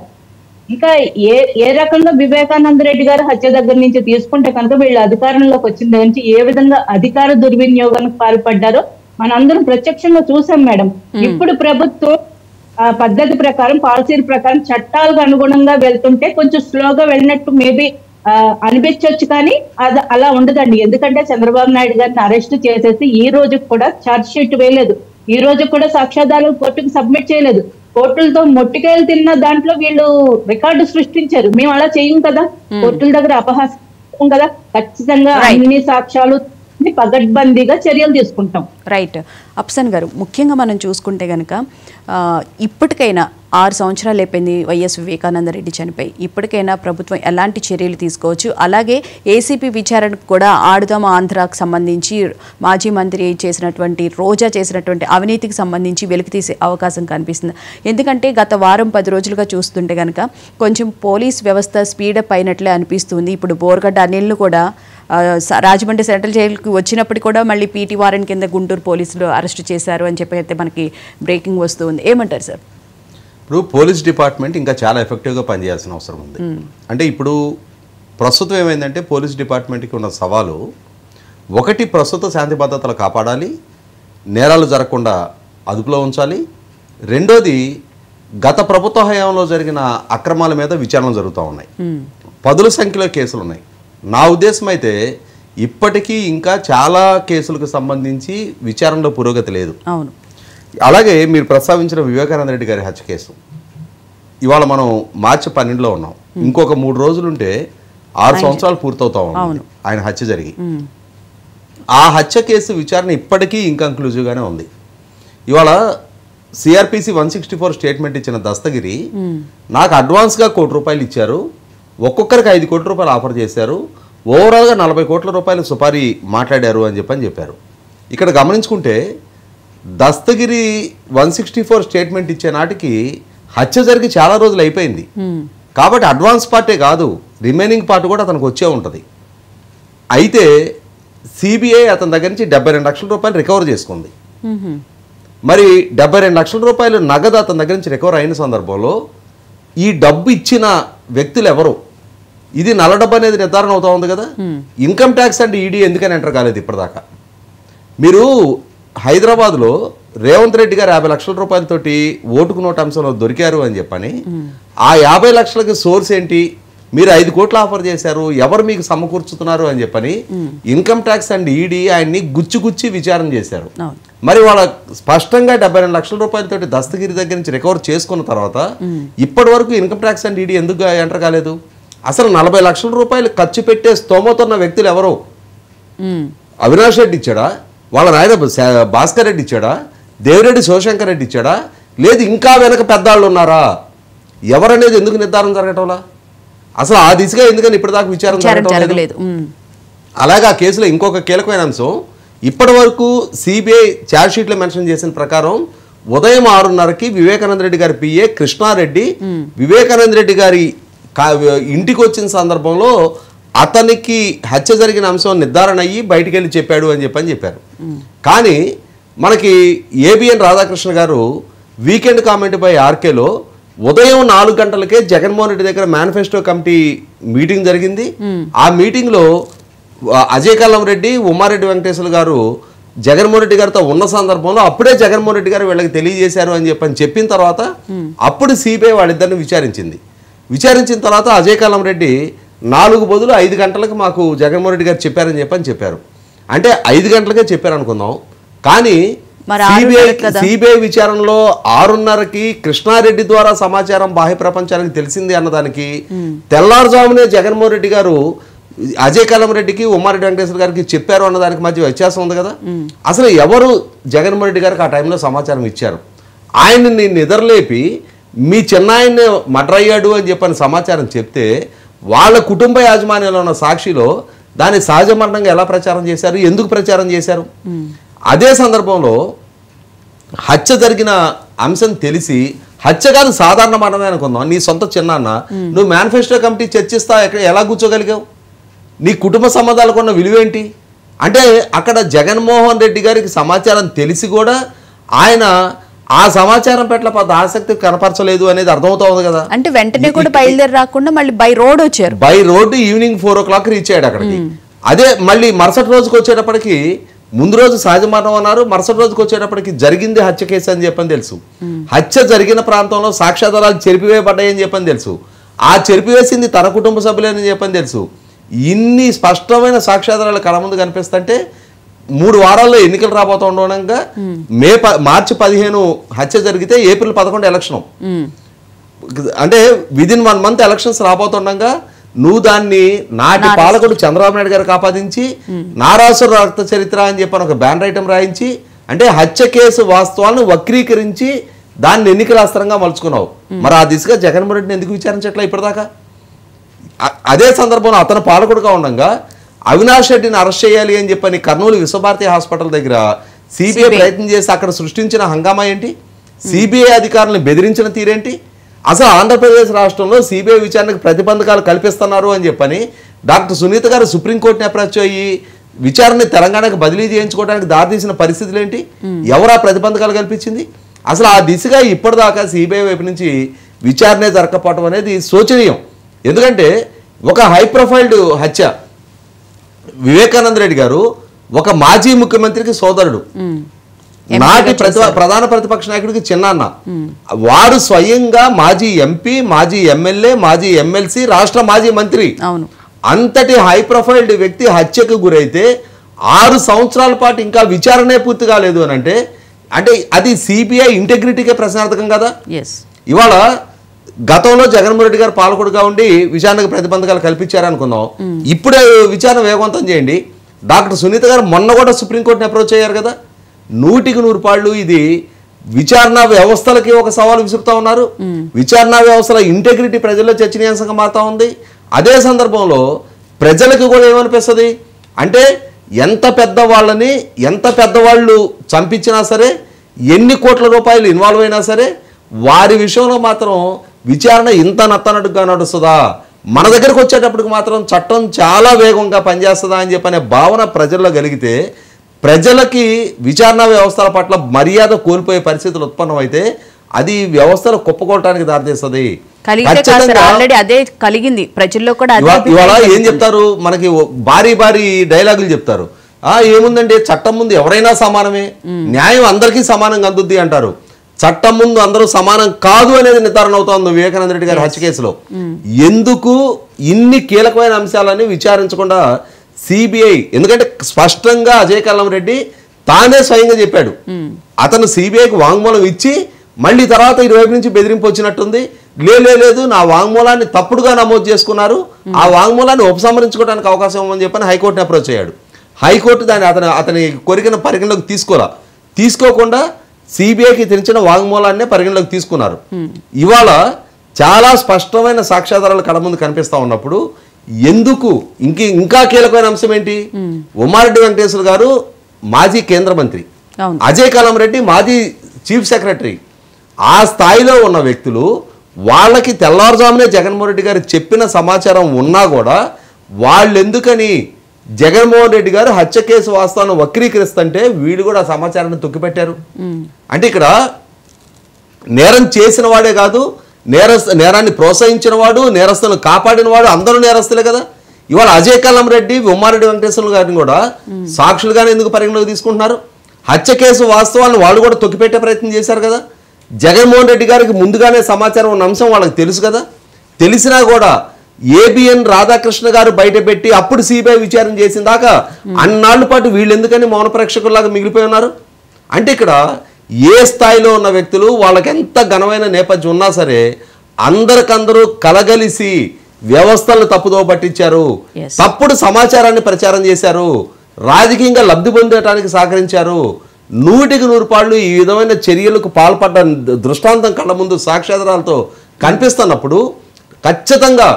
ఇంకా ఏ రకంగా వివేకానంద రెడ్డి గారు హత్య దగ్గర నుంచి తీసుకుంటే కనుక వీళ్ళు అధికారంలోకి వచ్చిన దగ్గర నుంచి ఏ విధంగా అధికార దుర్వినియోగానికి పాల్పడ్డారో మనందరం ప్రత్యక్షంగా చూసాం మేడం. ఇప్పుడు ప్రభుత్వం పద్ధతి ప్రకారం, పాలసీ ప్రకారం చట్టాలకు అనుగుణంగా వెళ్తుంటే కొంచెం స్లోగా వెళ్ళినట్టు మేబీ అనిపించవచ్చు, కానీ అది అలా ఉండదండి. ఎందుకంటే చంద్రబాబు నాయుడు గారిని అరెస్ట్ చేసేసి ఈ రోజు కూడా ఛార్జ్ షీట్ వేయలేదు, ఈ రోజు కూడా సాక్ష్యాధారాలు కోర్టుకు సబ్మిట్ చేయలేదు. కోర్టులతో మొట్టికాయలు తిన్న దాంట్లో వీళ్ళు రికార్డు సృష్టించారు. మేము అలా చేయం కదా, కోర్టుల దగ్గర అపహాస్యం కదా. ఖచ్చితంగా అన్ని సాక్ష్యాలు పగడ్బందీగా చర్యలు తీసుకుంటాం. రైట్. అప్సన్ గారు, ముఖ్యంగా మనం చూసుకుంటే కనుక ఇప్పటికైనా 6 సంవత్సరాలు అయిపోయింది వైఎస్ వివేకానంద రెడ్డి చనిపోయి. ఇప్పటికైనా ప్రభుత్వం ఎలాంటి చర్యలు తీసుకోవచ్చు? అలాగే ఏసీపీ విచారణకు కూడా ఆడుదాం ఆంధ్రాకు సంబంధించి మాజీ మంత్రి చేసినటువంటి రోజా చేసినటువంటి అవినీతికి సంబంధించి వెలికి తీసే అవకాశం కనిపిస్తుంది. ఎందుకంటే గత వారం 10 రోజులుగా చూస్తుంటే కనుక కొంచెం పోలీస్ వ్యవస్థ స్పీడప్ అయినట్లే అనిపిస్తుంది. ఇప్పుడు బోర్గడ్డ అనిల్ను కూడా రాజమండ్రి సెంట్రల్ జైలుకి వచ్చినప్పుడు కూడా మళ్ళీ పీటీ వారెంట్ కింద గుంటూరు పోలీసులు అరెస్ట్ చేశారు అని చెప్పి అయితే మనకి బ్రేకింగ్ వస్తుంది. ఏమంటారు సార్? ఇప్పుడు పోలీస్ డిపార్ట్మెంట్ ఇంకా చాలా ఎఫెక్టివ్గా పనిచేయాల్సిన అవసరం ఉంది. అంటే ఇప్పుడు ప్రస్తుతం ఏమైందంటే పోలీస్ డిపార్ట్మెంట్కి ఉన్న సవాలు ఒకటి, ప్రస్తుత శాంతి భద్రతలు కాపాడాలి, నేరాలు జరగకుండా అదుపులో ఉంచాలి. రెండోది, గత ప్రభుత్వ హయాంలో జరిగిన అక్రమాల మీద విచారణ జరుగుతూ ఉన్నాయి. 10ల సంఖ్యలో కేసులు ఉన్నాయి. నా ఉద్దేశం అయితే ఇప్పటికీ ఇంకా చాలా కేసులకు సంబంధించి విచారణలో పురోగతి లేదు. అవును. అలాగే మీరు ప్రస్తావించిన వివేకానంద రెడ్డి గారి హత్య కేసు, ఇవాళ మనం మార్చి 12లో ఉన్నాం. ఇంకొక 3 రోజులుంటే 6 సంవత్సరాలు పూర్తవుతా ఉంది ఆయన హత్య జరిగి. ఆ హత్య కేసు విచారణ ఇప్పటికీ ఇంకన్క్లూజివ్గానే ఉంది. ఇవాళ సిఆర్పిసి 164 స్టేట్మెంట్ ఇచ్చిన దస్తగిరి నాకు అడ్వాన్స్గా ₹1 ఇచ్చారు, ఒక్కొక్కరికి ₹5 ఆఫర్ చేశారు, ఓవరాల్గా ₹40 సుపారీ మాట్లాడారు అని చెప్పారు. ఇక్కడ గమనించుకుంటే దస్తగిరి 164 స్టేట్మెంట్ ఇచ్చే నాటికి హత్య జరిగి చాలా రోజులు అయిపోయింది. కాబట్టి అడ్వాన్స్ పార్టే కాదు, రిమైనింగ్ పార్ట్ కూడా అతనికి వచ్చే ఉంటుంది. అయితే సిబిఐ అతని దగ్గర నుంచి ₹72 లక్షల రికవర్ చేసుకుంది. మరి ₹72 లక్షల నగదు అతని దగ్గర నుంచి రికవర్ అయిన సందర్భంలో ఈ డబ్బు ఇచ్చిన వ్యక్తులు ఎవరు, ఇది నల్ల డబ్బు అనేది నిర్ధారణ అవుతా ఉంది కదా. ఇన్కమ్ ట్యాక్స్ అండ్ ఈడీ ఎందుకని ఎంటర్ కాలేదు ఇప్పటిదాకా? మీరు హైదరాబాద్లో రేవంత్ రెడ్డి గారు ₹50 లక్షల ఓటుకు నోటు అంశంలో దొరికారు అని చెప్పని, ఆ 50 లక్షలకి సోర్స్ ఏంటి, మీరు 5 కోట్లు ఆఫర్ చేశారు, ఎవరు మీకు సమకూర్చుతున్నారు అని చెప్పని ఇన్కమ్ ట్యాక్స్ అండ్ ఈడీ ఆయన్ని గుచ్చి విచారణ చేశారు. మరి వాళ్ళ స్పష్టంగా ₹72 లక్షల దస్తగిరి దగ్గర నుంచి రికవర్ చేసుకున్న తర్వాత ఇప్పటి వరకు ఇన్కమ్ ట్యాక్స్ అండ్ ఈడీ ఎందుకు ఎంటర్ కాలేదు? అసలు ₹40 లక్షల ఖర్చు పెట్టే స్తోమతున్న వ్యక్తులు ఎవరు? అవినాష్ రెడ్డి ఇచ్చాడా, వాళ్ళ నాయన భాస్కర్ రెడ్డి ఇచ్చాడా, దేవిరెడ్డి శివశంకర్ రెడ్డి ఇచ్చాడా, లేదు ఇంకా వెనక పెద్దవాళ్ళు ఉన్నారా? ఎవరనేది ఎందుకు నిర్ధారణ జరగటంలా? అసలు ఆ దిశగా ఎందుకని ఇప్పటిదాకా విచారణ జరగలేదు? అలాగే ఆ కేసులో ఇంకొక కీలకమైన అంశం, ఇప్పటి వరకు సిబిఐ ఛార్జ్ షీట్లో మెన్షన్ చేసిన ప్రకారం ఉదయం 6:30కి వివేకానంద రెడ్డి గారి పిఏ కృష్ణారెడ్డి వివేకానంద రెడ్డి గారి ఇంటికి వచ్చిన సందర్భంలో అతనికి హత్య జరిగిన అంశం నిర్ధారణ అయ్యి బయటికి వెళ్ళి చెప్పాడు అని చెప్పారు. కానీ మనకి ఏబిఎన్ రాధాకృష్ణ గారు వీకెండ్ కామెంట్ బై ఆర్కేలో ఉదయం 4 గంటలకే జగన్మోహన్ రెడ్డి దగ్గర మేనిఫెస్టో కమిటీ మీటింగ్ జరిగింది. ఆ మీటింగ్లో అజయ్ కల్లం రెడ్డి, ఉమారెడ్డి వెంకటేశ్వర గారు జగన్మోహన్ రెడ్డి గారితో ఉన్న సందర్భంలో అప్పుడే జగన్మోహన్ రెడ్డి గారు వీళ్ళకి తెలియజేశారు అని చెప్పిన తర్వాత అప్పుడు సిబిఐ వాళ్ళిద్దరిని విచారించిన తర్వాత అజయ్ కల్లం రెడ్డి 4 బదులు 5 గంటలకు మాకు జగన్మోహన్ రెడ్డి గారు చెప్పారని చెప్పారు. అంటే 5 గంటలకే చెప్పారు అనుకుందాం. కానీ సిబిఐ విచారణలో 6:30కి కృష్ణారెడ్డి ద్వారా సమాచారం బాహ్య ప్రపంచానికి తెలిసింది అన్నదానికి తెల్లారుజామునే జగన్మోహన్ రెడ్డి గారు అజయ్ కల్లం రెడ్డికి, ఉమారెడ్డి వెంకటేశ్వర గారికి చెప్పారు అన్నదానికి మధ్య వ్యత్యాసం ఉంది కదా. అసలు ఎవరు జగన్మోహన్ రెడ్డి గారికి ఆ టైంలో సమాచారం ఇచ్చారు? ఆయన్ని నిద్రలేపి మీ చిన్నాయన్ని మర్డర్ అయ్యాడు అని చెప్పని సమాచారం చెప్తే వాళ్ళ కుటుంబ యాజమాన్యంలో ఉన్న సాక్షిలో దాన్ని సహజ మరణంగా ఎలా ప్రచారం చేశారు, ఎందుకు ప్రచారం చేశారు? అదే సందర్భంలో హత్య జరిగిన అంశం తెలిసి, హత్య కాదు సాధారణ మరణమే అనుకుందాం, నీ సొంత చిన్నాన్న, నువ్వు మేనిఫెస్టో కమిటీ చర్చిస్తా ఎలా కూర్చోగలిగావు? నీ కుటుంబ సంబంధాలకు ఉన్న విలువేంటి? అంటే అక్కడ జగన్మోహన్ రెడ్డి గారికి సమాచారం తెలిసి కూడా ఆయన ఆ సమాచారం పట్ల పెద్ద ఆసక్తి కనపరచలేదు అనేది అర్థమవుతా ఉంది కదా. అంటే వెంటనే కూడా బయలుదేరి రాకుండా మళ్ళీ బై రోడ్ వచ్చారు. By road evening 4 o'clock reach అయ్యాడు అక్కడికి. అదే మళ్ళీ మరుసటి రోజుకి వచ్చేటప్పటికి, ముందు రోజు సహజ మరణం అన్నారు, మరుసటి రోజుకి వచ్చేటప్పటికి జరిగింది హత్య కేసు అని చెప్పని తెలుసు. హత్య జరిగిన ప్రాంతంలో సాక్ష్యాధారాలు చెరిపివేయబడ్డాయని చెప్పని తెలుసు. ఆ చెరిపివేసింది తన కుటుంబ సభ్యులని చెప్పని తెలుసు. ఇన్ని స్పష్టమైన సాక్ష్యాధారాలు కళ ముందు కనిపిస్తుంటే 3 వారాల్లో ఎన్నికలు రాబోతూ ఉండగా మార్చి 15 హత్య జరిగితే ఏప్రిల్ 11 ఎలక్షన్, అంటే విదిన్ 1 month ఎలక్షన్స్ రాబోతుండగా నువ్వు దాన్ని నాటి పాలకుడు చంద్రబాబు నాయుడు గారికి ఆపాదించి నారాసుర రక్త చరిత్ర అని చెప్పని ఒక బ్యానర్ ఐటమ్ రాయించి, అంటే హత్య కేసు వాస్తవాలను వక్రీకరించి దాన్ని ఎన్నికల అస్త్రంగా మలుచుకున్నావు. మరి ఆ దిశగా జగన్మోహన్ రెడ్డిని ఎందుకు విచారించట్లా ఇప్పటిదాకా? అదే సందర్భంలో అతను పాలకుడుగా ఉండగా అవినాష్ రెడ్డిని అరెస్ట్ చేయాలి అని చెప్పని కర్నూలు విశ్వభారతి హాస్పిటల్ దగ్గర సిబిఐ ప్రయత్నం చేసి అక్కడ సృష్టించిన హంగామా ఏంటి? సిబిఐ అధికారులను బెదిరించిన తీరేంటి? అసలు ఆంధ్రప్రదేశ్ రాష్ట్రంలో సిబిఐ విచారణకు ప్రతిబంధకాలు కల్పిస్తున్నారు అని చెప్పని డాక్టర్ సునీత గారు సుప్రీంకోర్టుని అప్రోచ్ అయ్యి విచారణ తెలంగాణకు బదిలీ చేయించుకోవడానికి దారితీసిన పరిస్థితులు ఏంటి? ఎవరు ఆ ప్రతిబంధకాలు కల్పించింది? అసలు ఆ దిశగా ఇప్పటిదాకా సిబిఐ వైపు నుంచి విచారణే జరగకపోవడం అనేది శోచనీయం. ఎందుకంటే ఒక హై ప్రొఫైల్డ్ హత్య, వివేకానంద రెడ్డి గారు ఒక మాజీ ముఖ్యమంత్రికి సోదరుడు, నాటి ప్రధాన ప్రతిపక్ష నాయకుడికి చిన్నాన్న, వారు స్వయంగా మాజీ ఎంపీ, మాజీ ఎమ్మెల్యే, మాజీ ఎమ్మెల్సీ, రాష్ట్ర మాజీ మంత్రి, అంతటి హై ప్రొఫైల్డ్ వ్యక్తి హత్యకు గురైతే 6 సంవత్సరాల పాటు ఇంకా విచారణే పూర్తి కాలేదు అని అంటే అది సిబిఐ ఇంటెగ్రిటీకే ప్రశ్నార్థకం కదా. ఇవాళ గతంలో జగన్మోహన్ రెడ్డి గారు పాలకుడుగా ఉండి విచారణకు ప్రతిబంధకాలు కల్పించారనుకుందాం, ఇప్పుడే విచారణ వేగవంతం చేయండి. డాక్టర్ సునీత గారు మొన్న కూడా సుప్రీంకోర్టుని అప్రోచ్ అయ్యారు కదా. 100కి 100 ఇది విచారణ వ్యవస్థలకి ఒక సవాలు విసురుతా ఉన్నారు. విచారణ వ్యవస్థల ఇంటెగ్రిటీ ప్రజల్లో చర్చనీయాంశంగా మారుతా ఉంది. అదే సందర్భంలో ప్రజలకు కూడా ఏమనిపిస్తుంది అంటే ఎంత పెద్దవాళ్ళు చంపించినా సరే, ఎన్ని కోట్ల రూపాయలు ఇన్వాల్వ్ అయినా సరే, వారి విషయంలో మాత్రం విచారణ ఇంత నత్తనట్టుగా నడుస్తుందా, మన దగ్గరకు వచ్చేటప్పటికి మాత్రం చట్టం చాలా వేగంగా పనిచేస్తుందా అని చెప్పనే భావన ప్రజల్లో కలిగితే ప్రజలకి విచారణ వ్యవస్థల పట్ల మర్యాద కోల్పోయే పరిస్థితులు ఉత్పన్నమైతే అది వ్యవస్థలు కుప్పకొట్టడానికి దారితీస్తుంది. ఇవాళ ఏం చెప్తారు మనకి, భారీ డైలాగులు చెప్తారు. ఏముందండి, చట్టం ముందు ఎవరైనా సమానమే, న్యాయం అందరికీ సమానంగా అందుద్ది అంటారు. చట్టం ముందు అందరూ సమానం కాదు అనేది నిర్ధారణ అవుతోంది వివేకానంద రెడ్డి గారి హత్య కేసులో. ఎందుకు ఇన్ని కీలకమైన అంశాలని విచారించకుండా సిబిఐ, ఎందుకంటే స్పష్టంగా అజయ్ కల్లం రెడ్డి తానే స్వయంగా చెప్పాడు, అతను సిబిఐకి వాంగ్మూలం ఇచ్చి మళ్ళీ తర్వాత ఇటువైపు నుంచి బెదిరింపు వచ్చినట్టుంది, లేదు నా వాంగ్మూలాన్ని తప్పుడుగా నమోదు చేసుకున్నారు, ఆ వాంగ్మూలాన్ని ఉపసంహరించుకోవడానికి అవకాశం ఉందని చెప్పని హైకోర్టుని అప్రోచ్ అయ్యాడు. హైకోర్టు దాన్ని అతని కోరికను పరిగణలోకి తీసుకోకుండా సిబిఐకి తెరిచిన వాంగ్మూలాన్నే పరిగణలోకి తీసుకున్నారు. ఇవాళ చాలా స్పష్టమైన సాక్ష్యాధారాలు కడ ముందు కనిపిస్తా ఉన్నప్పుడు ఎందుకు ఇంకా కీలకమైన అంశం ఏంటి? ఉమ్మారెడ్డి వెంకటేశ్వర గారు మాజీ కేంద్ర మంత్రి, అజయ్ కల్లం రెడ్డి మాజీ చీఫ్ సెక్రటరీ, ఆ స్థాయిలో ఉన్న వ్యక్తులు వాళ్ళకి తెల్లారుజామునే జగన్మోహన్ రెడ్డి గారు చెప్పిన సమాచారం ఉన్నా కూడా వాళ్ళు ఎందుకని జగన్మోహన్ రెడ్డి గారు హత్య కేసు వాస్తవాన్ని వక్రీకరిస్తుంటే వీళ్ళు కూడా ఆ సమాచారాన్ని తొక్కిపెట్టారు. అంటే ఇక్కడ నేరం చేసిన వాడే కాదు, నేరాన్ని ప్రోత్సహించిన వాడు, నేరస్తులను కాపాడిన వాడు, అందరూ నేరస్తులే కదా. ఇవాళ అజయ్ కల్లం రెడ్డి, ఉమ్మారెడ్డి వెంకటేశ్వర గారిని కూడా సాక్షులుగానే ఎందుకు పరిగణలోకి తీసుకుంటున్నారు? హత్య కేసు వాస్తవాలను వాళ్ళు కూడా తొక్కిపెట్టే ప్రయత్నం చేశారు కదా. జగన్మోహన్ రెడ్డి గారికి ముందుగానే సమాచారం ఉన్న అంశం వాళ్ళకి తెలుసు కదా. తెలిసినా కూడా ఏబిఎన్ రాధాకృష్ణ గారు బయటపెట్టి అప్పుడు సిబిఐ విచారణ చేసిన దాకా అన్నాళ్ళ పాటు వీళ్ళు ఎందుకని మౌన ప్రేక్షకుల్లాగా మిగిలిపోయి ఉన్నారు? అంటే ఇక్కడ ఏ స్థాయిలో ఉన్న వ్యక్తులు వాళ్ళకి ఎంత ఘనమైన నేపథ్యం ఉన్నా సరే అందరికందరూ కలగలిసి వ్యవస్థలను తప్పుదో పట్టించారు, తప్పుడు సమాచారాన్ని ప్రచారం చేశారు, రాజకీయంగా లబ్ధి పొందడానికి సహకరించారు. 100% ఈ విధమైన చర్యలకు పాల్పడ్డ దృష్టాంతం కళ్ళ ముందు సాక్ష్యాధారాలతో కనిపిస్తున్నప్పుడు ఖచ్చితంగా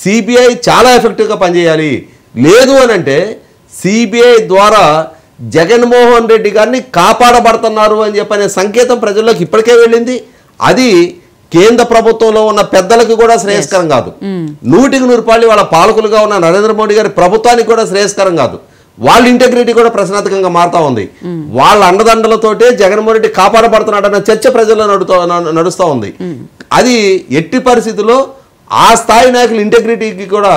సిబిఐ చాలా ఎఫెక్టివ్గా పనిచేయాలి. లేదు అని అంటే సిబిఐ ద్వారా జగన్మోహన్ రెడ్డి గారిని కాపాడబడుతున్నారు అని చెప్పనే సంకేతం ప్రజల్లోకి ఇప్పటికే వెళ్ళింది. అది కేంద్ర ప్రభుత్వంలో ఉన్న పెద్దలకు కూడా శ్రేయస్కరం కాదు. 100% వాళ్ళ పాలకులుగా ఉన్న నరేంద్ర మోడీ గారి ప్రభుత్వానికి కూడా శ్రేయస్కరం కాదు. వాళ్ళ ఇంటెగ్రిటీ కూడా ప్రశ్నార్థకంగా మారుతా ఉంది. వాళ్ళ అండదండలతోటే జగన్మోహన్ రెడ్డి కాపాడబడుతున్నాడన్న చర్చ ప్రజల్లో నడుస్తూ ఉంది. అది ఎట్టి పరిస్థితుల్లో ఆ స్థాయి నాయకుల ఇంటెగ్రిటీకి కూడా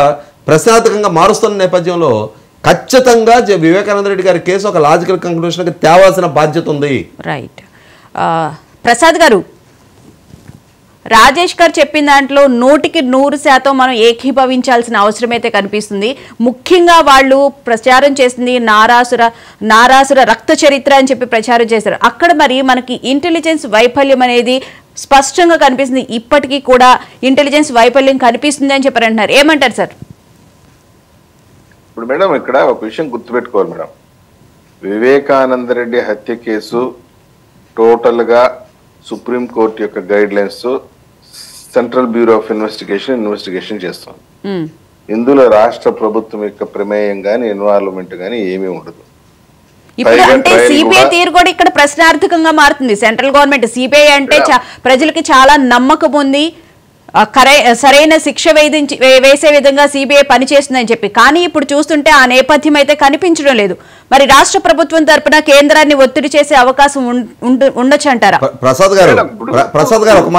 ప్రశ్నార్థకంగా మారుస్తున్న నేపథ్యంలో ఖచ్చితంగా వివేకానంద రెడ్డి గారి కేసు ఒక లాజికల్ కంక్లూషన్కి తేవాల్సిన బాధ్యత ఉంది. రైట్. ప్రసాద్ గారు, రాజేష్ గారు చెప్పిన దాంట్లో 100% మనం ఏకీభవించాల్సిన అవసరం అయితే కనిపిస్తుంది. ముఖ్యంగా వాళ్ళు ప్రచారం చేసింది నారాసుర రక్త చరిత్ర అని చెప్పి ప్రచారం చేశారు. అక్కడ మరి మనకి ఇంటెలిజెన్స్ వైఫల్యం అనేది స్పష్టంగా కనిపిస్తుంది. ఇప్పటికీ కూడా ఇంటెలిజెన్స్ వైఫల్యం కనిపిస్తుంది అని చెప్పారు అంటున్నారు. ఏమంటారు సార్? ఇప్పుడు మేడం ఇక్కడ ఒక విషయం గుర్తుపెట్టుకోవాలి మేడం. వివేకానంద రెడ్డి హత్య కేసు టోటల్ గా సుప్రీంకోర్టు యొక్క guide lines central bureau of investigation చేస్తుంది. ఇందులో రాష్ట్ర ప్రభుత్వం యొక్క ప్రమేయం గాని ఇన్వాల్వ్మెంట్ గాని ఏమీ ఉండదు. ఇప్పుడు అంటే సిబిఐ తీరు కూడా ఇక్కడ ప్రశ్నార్థకంగా మారుతుంది. సెంట్రల్ గవర్నమెంట్ సిబిఐ అంటే ప్రజలకి చాలా నమ్మకం ఉంది, సరైన శిక్ష వేసే విధంగా సిబిఐ పనిచేస్తుందని చెప్పి. కానీ ఇప్పుడు చూస్తుంటే ఆ నేపథ్యం అయితే కనిపించడం లేదు. మరి రాష్ట్ర ప్రభుత్వం తరపున కేంద్రాన్ని ఒత్తిడి చేసే అవకాశం ఉండొచ్చు అంటారా? ప్రసాద్ గారు ఒక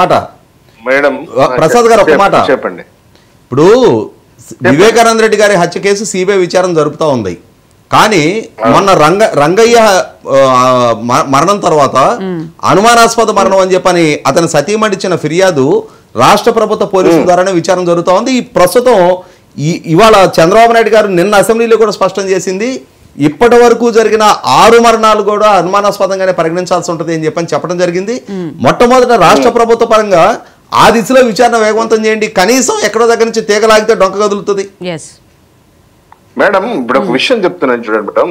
మాట చెప్పండి. ఇప్పుడు వివేకానంద రెడ్డి గారి హత్య కేసు సిబిఐ విచారణ జరుపుతా ఉంది. కానీ మొన్న రంగయ్య మరణం తర్వాత అనుమానాస్పద మరణం అని చెప్పని అతని సతీమణి ఇచ్చిన ఫిర్యాదు రాష్ట్ర ప్రభుత్వ పోలీసుల ద్వారానే విచారణ జరుగుతూ ఉంది. ఈ ప్రస్తుతం ఇవాళ చంద్రబాబు నాయుడు గారు నిన్న అసెంబ్లీలో కూడా స్పష్టం చేసింది, ఇప్పటి వరకు జరిగిన 6 మరణాలు కూడా అనుమానాస్పదంగానే పరిగణించాల్సి ఉంటుంది అని చెప్పడం జరిగింది. మొట్టమొదట రాష్ట్ర ప్రభుత్వ పరంగా ఆ దిశలో విచారణ వేగవంతం చేయండి. కనీసం ఎక్కడో దగ్గర నుంచి తీగలాగితే డొంక కదులుతుంది. మేడం ఇప్పుడు ఒక విషయం చెప్తున్నాను చూడండి మేడం.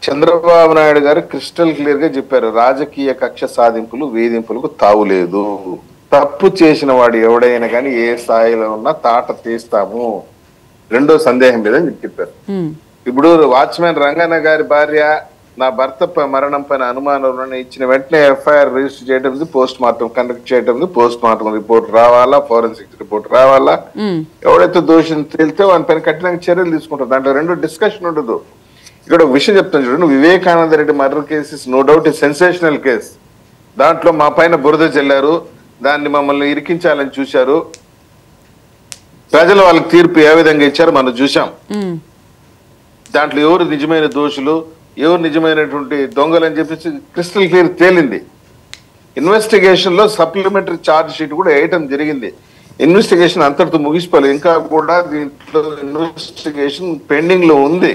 చంద్రబాబు నాయుడు గారు క్రిస్టల్ క్లియర్ గా చెప్పారు, రాజకీయ కక్ష సాధింపులు వేధింపులకు తావులేదు. తప్పు చేసిన వాడు ఎవడైనా కానీ ఏ స్థాయిలో ఉన్నా తాట తీస్తాము, రెండో సందేహం లేదని చెప్పారు. ఇప్పుడు వాచ్మెన్ రంగన్న గారి భార్య నా భర్త మరణం పైన అనుమానం ఇచ్చిన వెంటనే ఎఫ్ఐఆర్ రిజిస్టర్ చేయడం, పోస్ట్ మార్టం కండక్ట్ చేయడం, పోస్ట్ మార్టం రిపోర్ట్ రావాలా, ఫోరెన్సిక్ రిపోర్ట్ రావాలా, ఎవడైతే దోషిని తేలితే వాని పైన కఠినంగా చర్యలు తీసుకుంటారు. దాంట్లో రెండు డిస్కషన్ ఉండదు. ఇక్కడ ఒక విషయం చెప్తాను చూడండి, Vivekananda Reddy murder cases no doubt sensational case. దాంట్లో మా పైన బురద చెల్లారు, దాన్ని మమ్మల్ని ఇరికించాలని చూశారు. ప్రజలు వాళ్ళకి తీర్పు ఏ విధంగా ఇచ్చారో మనం చూసాం. దాంట్లో ఎవరు నిజమైన దోషులు, ఎవరు నిజమైనటువంటి దొంగలు అని చెప్పేసి క్రిస్టల్ క్లియర్ తేలింది. ఇన్వెస్టిగేషన్ లో సప్లిమెంటరీ ఛార్జ్ షీట్ కూడా వేయటం జరిగింది. ఇన్వెస్టిగేషన్ అంతటితో ముగిసిపోలేదు, ఇంకా కూడా దీంట్లో ఇన్వెస్టిగేషన్ పెండింగ్ లో ఉంది.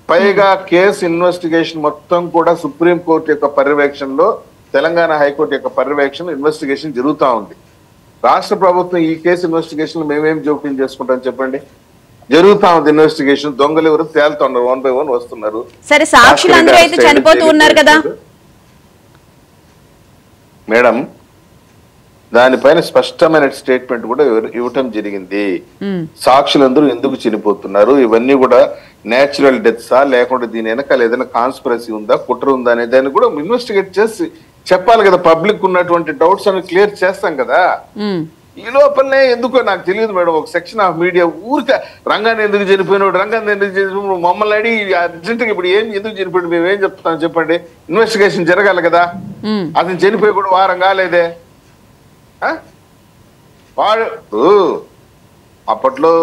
పైగా కేసు ఇన్వెస్టిగేషన్ మొత్తం కూడా సుప్రీంకోర్టు యొక్క పర్యవేక్షణలో, తెలంగాణ హైకోర్టు యొక్క పర్యవేక్షణ ఇన్వెస్టిగేషన్ జరుగుతూ ఉంది. రాష్ట్ర ప్రభుత్వం ఈ కేసు ఇన్వెస్టిగేషన్ మేమేం జోక్యం చేసుకుంటాం చెప్పండి? జరుగుతా ఉంది ఇన్వెస్టిగేషన్. దొంగలు ఎవరు తేలుతున్నారు, 1 by 1 వస్తున్నారు. సరే, సాక్షులు అందరూ అయితే చనిపోతూ ఉన్నారు కదా మేడం, దానిపైన స్పష్టమైన స్టేట్మెంట్ కూడా ఇవ్వటం జరిగింది. సాక్షులందరూ ఎందుకు చనిపోతున్నారు, ఇవన్నీ కూడా నేచురల్ డెత్సా లేకుంటే దీని వెనకాల ఏదైనా కాన్స్పిరసీ ఉందా, కుట్ర ఉందా అనే దాన్ని కూడా ఇన్వెస్టిగేట్ చేసి చెప్పాలి కదా. పబ్లిక్ ఉన్నటువంటి డౌట్స్ అని క్లియర్ చేస్తాం కదా. ఈ లోపలనే ఎందుకో నాకు తెలియదు మేడం, ఒక సెక్షన్ ఆఫ్ మీడియా ఊరికే రంగాన్ని ఎందుకు చనిపోయినాడు, రంగాన్ని ఎందుకు చనిపోయినాడు మమ్మల్ని అడిగి అర్జెంట్గా ఇప్పుడు ఎందుకు చనిపోయాడు మేము ఏం చెప్తాం చెప్పండి? ఇన్వెస్టిగేషన్ జరగాలి కదా. అతను చనిపోయి కూడా వారం కాలేదే. వాడు అప్పట్లో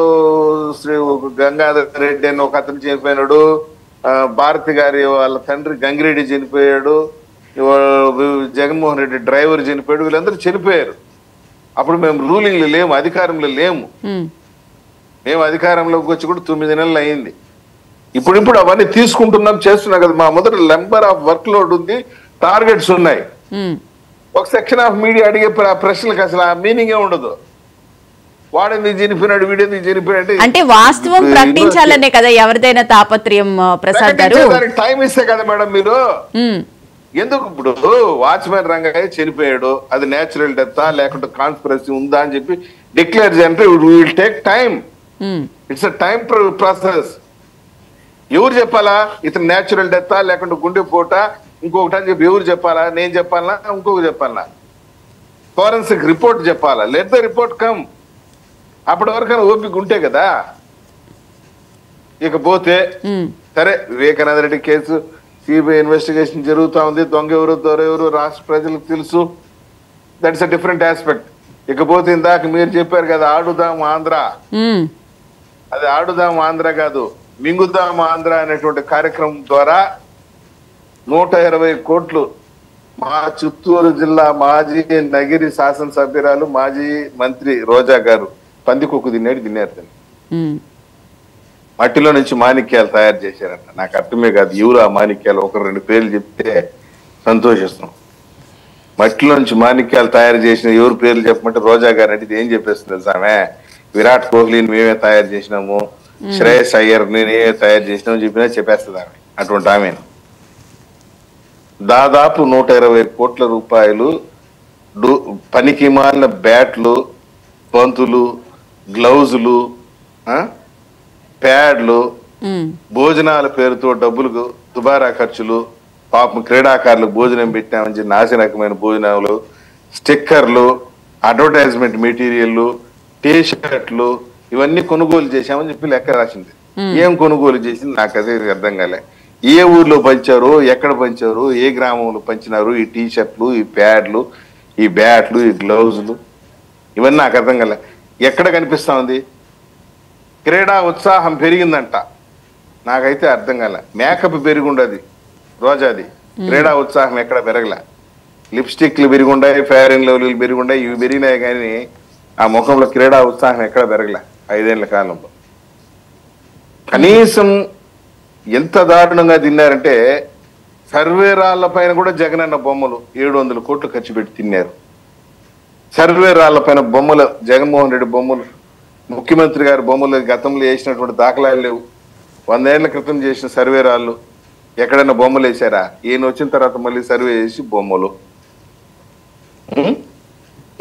శ్రీ గంగాధర్ రెడ్డి అని ఒక అతను చనిపోయినాడు, భారతి గారి వాళ్ళ తండ్రి గంగిరెడ్డి చనిపోయాడు, జగన్మోహన్ రెడ్డి డ్రైవర్ చనిపోయాడు, వీళ్ళందరూ చనిపోయారు. అప్పుడు మేము రూలింగ్లో లేము, అధికారంలో లేము. మేము అధికారంలోకి వచ్చి కూడా 9 నెలలు అయింది. ఇప్పుడు అవన్నీ తీసుకుంటున్నాం, చేస్తున్నాం కదా. మా మొదట నెంబర్ ఆఫ్ వర్క్ లోడ్ ఉంది, టార్గెట్స్ ఉన్నాయి. ఒక సెక్షన్ ఆఫ్ మీడియా అడిగే ప్రశ్నలకు అసలు ఆ మీనింగే ఉండదు. వాడెందుకు చనిపోయినాడు, వీడెందుకు చనిపోయాడు అంటే వాస్తవం ప్రకటించాలనే కదా ఎవరిదైనా తాపత్రయం. ప్రసాద్ గారు దానికి టైం ఇస్తే కదా మేడం మీరు. ఎందుకు ఇప్పుడు వాచ్మెన్ రంగయ్య చనిపోయాడు, అది నేచురల్ డెత్తా లేకుంటే కాన్స్పిరసీ ఉందా అని చెప్పి డిక్లేర్ చేయాలంటే will take time. It's a time process. ఎవరు చెప్పాలా ఇతను నేచురల్ డెత్తా లేకుంటే గుండెపోట ఇంకొకటి అని చెప్పి ఎవరు చెప్పాలా? నేను చెప్పాలా, ఇంకొకరు చెప్పాలా? ఫోరెన్సిక్ రిపోర్ట్ చెప్పాలా? Let the report come. అప్పటి వరకు ఓపిక ఉంటే కదా. ఇకపోతే సరే, Vivekananda Reddy case CBI investigation జరుగుతూ ఉంది. దొంగ ఎవరు దొర ఎవరు రాష్ట్ర ప్రజలకు తెలుసు. That's a different aspect. ఇకపోతే ఇందాక మీరు చెప్పారు కదా ఆడుదాం ఆంధ్ర, అది ఆడుదాం ఆంధ్ర కాదు, మింగుదాం ఆంధ్ర అనేటువంటి కార్యక్రమం ద్వారా 120 కోట్లు మా చిత్తూరు జిల్లా మాజీ నగిరి శాసనసభ్యురాలు మాజీ మంత్రి రోజా గారు పందికొక్కు తిన్నారు. మట్టిలో నుంచి మాణిక్యాలు తయారు చేశారంట. నాకు అర్థమే కాదు ఎవరు ఆ మాణిక్యాలు. 1-2 పేర్లు చెప్తే సంతోషిస్తాం. మట్టిలోంచి మాణిక్యాలు తయారు చేసిన ఎవరు పేర్లు చెప్పమంటే రోజా గారు అంటే ఇది ఏం చెప్పేస్తుంది తెలుసా ఆమె, విరాట్ కోహ్లీని మేమే తయారు చేసినాము, శ్రేయస్ అయ్యర్ని నేనే తయారు చేసినాము చెప్పినా చెప్పేస్తుంది ఆమె. అటువంటి ఆమె దాదాపు 120 కోట్ల రూపాయలు పనికి మాలిన బ్యాట్లు, బంతులు, గ్లౌజులు, ప్యాడ్లు, భోజనాల పేరుతో డబ్బులు దుబారా ఖర్చులు, పాపం క్రీడాకారులకు భోజనం పెట్టామని చెప్పి నాసి రకమైన భోజనాలు, స్టిక్కర్లు, అడ్వర్టైజ్మెంట్ మెటీరియల్, టీ షర్ట్లు ఇవన్నీ కొనుగోలు చేశామని చెప్పి లెక్క రాసింది. ఏం కొనుగోలు చేసింది నాకు అదే అర్థం కాలే. ఏ ఊర్లో పంచారు, ఎక్కడ పంచారు, ఏ గ్రామంలో పంచినారు ఈ టీ షర్ట్లు, ఈ ప్యాడ్లు, ఈ బ్యాట్లు, ఈ గ్లౌజులు, ఇవన్నీ నాకు అర్థం కాలే. ఎక్కడ కనిపిస్తా ఉంది? క్రీడా ఉత్సాహం పెరిగిందంట, నాకైతే అర్థం కాలే. మేకప్ పెరిగుండది రోజాది, క్రీడా ఉత్సాహం ఎక్కడ పెరగలే. లిప్స్టిక్లు పెరిగుండాయి, ఫెయిర్ అండ్ లవ్లీలు పెరిగుండాయి, ఇవి పెరిగినాయి కానీ ఆ ముఖంలో క్రీడా ఉత్సాహం ఎక్కడ పెరగలే 5 ఏళ్ల కాలంలో. కనీసం ఎంత దారుణంగా తిన్నారంటే సర్వేరాళ్ల పైన కూడా జగనన్న బొమ్మలు 700 కోట్లు ఖర్చు పెట్టి తిన్నారు. సర్వేరాళ్ల పైన బొమ్మలు, జగన్మోహన్ రెడ్డి బొమ్మలు, ముఖ్యమంత్రి గారి బొమ్మలు గతంలో వేసినటువంటి దాఖలాలు లేవు. 100 ఏళ్ల క్రితం చేసిన సర్వేరాళ్ళు ఎక్కడైనా బొమ్మలు వేసారా? ఈయన వచ్చిన తర్వాత మళ్ళీ సర్వే చేసి బొమ్మలు,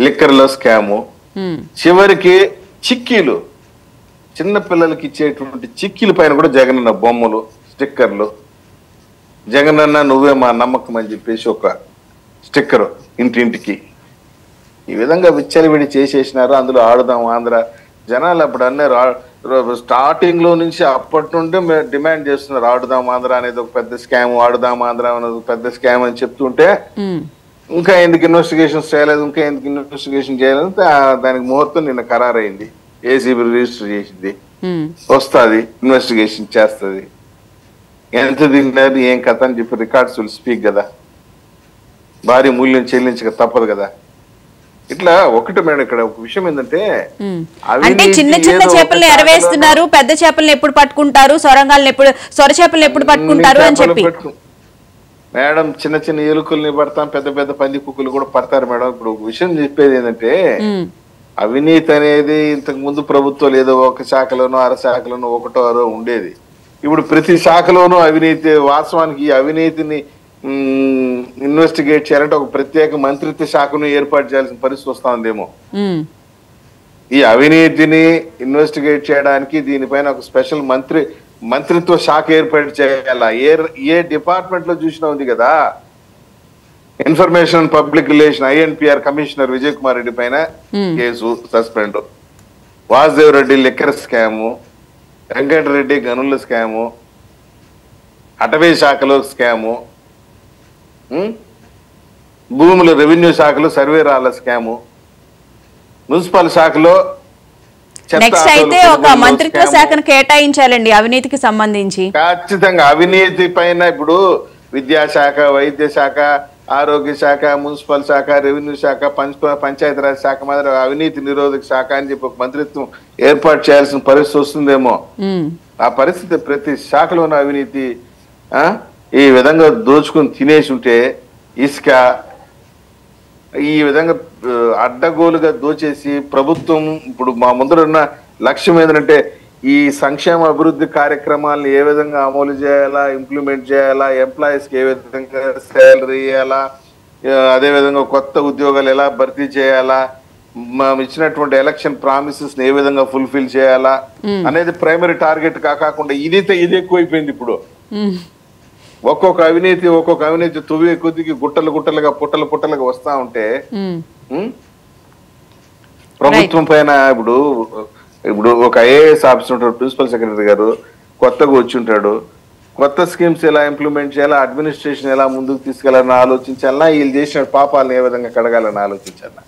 లిక్కర్లో స్కాము, చివరికి చిక్కీలు, చిన్న పిల్లలకి ఇచ్చేటువంటి చిక్కీల పైన కూడా జగనన్న బొమ్మలు, స్టిక్కర్లు, జగనన్న నువ్వే మా నమ్మకం అని చెప్పేసి ఒక స్టిక్కర్ ఇంటింటికి. ఈ విధంగా విచ్చలవిడి చేసేసినారు. అందులో ఆడుదాం ఆంధ్ర జనాలు అప్పుడు అన్నారు, స్టార్టింగ్ లో నుంచి అప్పటి నుండి డిమాండ్ చేస్తున్నారు ఆడుదాం ఆంధ్ర అనేది ఒక పెద్ద స్కామ్, ఆడుదాం ఆంధ్ర అనేది ఒక పెద్ద స్కామ్ అని చెప్తుంటే ఇంకా ఎందుకు ఇన్వెస్టిగేషన్ చేయలేదు, ఇంకా ఎందుకు ఇన్వెస్టిగేషన్ చేయలేదు, దానికి ముహూర్తం నిన్న ఖరారైంది. ఏసీబీ రిజిస్టర్ చేసింది, వస్తుంది, ఇన్వెస్టిగేషన్ చేస్తుంది. ఎంత తిన్నారు ఏం కథ అని చెప్పి రికార్డ్స్ విల్ స్పీక్ కదా, భారీ మూల్యం చెల్లించక తప్పదు కదా. ఇట్లా ఒకటి మేడం, ఇక్కడ ఒక విషయం ఏంటంటే అంటే చిన్న చిన్న చేపలను ఎరవేస్తున్నారు, పెద్ద చేపలను ఎప్పుడు పట్టుకుంటారు, సొర చేపలను ఎప్పుడు పట్టుకుంటారు అని చెప్పి మేడం చిన్న చిన్న ఎలుకల్ని పడతాం, పెద్ద పెద్ద పంది కుక్కలు కూడా పడతారు మేడం. ఇప్పుడు ఒక విషయం చెప్పేది ఏంటంటే అవినీతి అనేది ఇంతకు ముందు ప్రభుత్వాలు ఏదో ఒక శాఖలోనో అర శాఖలోనో ఒకటో అరో ఉండేది. ఇప్పుడు ప్రతి శాఖలోనూ అవినీతి. వాస్తవానికి ఈ అవినీతిని ఇన్వెస్టిగేట్ చేయాలంటే ఒక ప్రత్యేక మంత్రిత్వ శాఖను ఏర్పాటు చేయాల్సిన పరిస్థితి వస్తా ఉందేమో. ఈ అవినీతిని ఇన్వెస్టిగేట్ చేయడానికి దీనిపైన ఒక స్పెషల్ మంత్రిత్వ శాఖ ఏర్పాటు చేయాలా. ఏ డిపార్ట్మెంట్ లో చూసినా ఉంది కదా, information public relation INPR commissioner Vijay Kumar Reddy పైన case, suspend. Vasudev Reddy liquor scam, Venkatareddy గనుల స్కాము, అటవీ శాఖలో స్కాము, భూములు రెవెన్యూ శాఖలో సర్వేరాల స్కాము, మున్సిపల్ శాఖలో నెక్స్ట్ అయితే ఒక మంత్రిత్వ శాఖను కేటాయించాలండి అవినీతికి సంబంధించి. ఖచ్చితంగా అవినీతి పైన ఇప్పుడు విద్యాశాఖ, వైద్య శాఖ, ఆరోగ్య శాఖ, మున్సిపల్ శాఖ, రెవెన్యూ శాఖ, పంచాయతీరాజ్ శాఖ మాదిరి అవినీతి నిరోధక శాఖ అని చెప్పి మంత్రిత్వం ఏర్పాటు చేయాల్సిన పరిస్థితి వస్తుందేమో. ఆ పరిస్థితి ప్రతి శాఖలోని అవినీతి ఈ విధంగా దోచుకుని తినేసి ఉంటే, ఇసుక ఈ విధంగా అడ్డగోలుగా దోచేసి ప్రభుత్వం ఇప్పుడు మా ముందరున్న లక్ష్యం ఏంటంటే ఈ సంక్షేమ అభివృద్ధి కార్యక్రమాలను ఏ విధంగా అమలు చేయాలా, ఇంప్లిమెంట్ చేయాలా, ఎంప్లాయీస్ కి ఏ విధంగా శాలరీ ఇవ్వాలా, అదేవిధంగా కొత్త ఉద్యోగాలు ఎలా భర్తీ చేయాలా, ఇచ్చినటువంటి ఎలక్షన్ ప్రామిసెస్ ఏ విధంగా ఫుల్ఫిల్ చేయాలా అనేది ప్రైమరీ టార్గెట్ కాకుండా ఇది ఎక్కువైపోయింది. ఇప్పుడు ఒక్కొక్క అవినీతి తువ్వే కొద్దికి గుట్టలుగా పుట్టలుగా వస్తా ఉంటే ప్రభుత్వం పైన ఇప్పుడు ఒక IAS ఆఫీసర్ ఉంటాడు, ప్రిన్సిపల్ సెక్రటరీ గారు కొత్తగా వచ్చి ఉంటాడు. కొత్త స్కీమ్స్ ఎలా ఇంప్లిమెంట్ చేయాలా, అడ్మినిస్ట్రేషన్ ఎలా ముందుకు తీసుకెళ్లాలని ఆలోచించాలన్నా, వీళ్ళు చేసిన పాపాలను ఏ విధంగా కడగాలని ఆలోచించాలన్నా,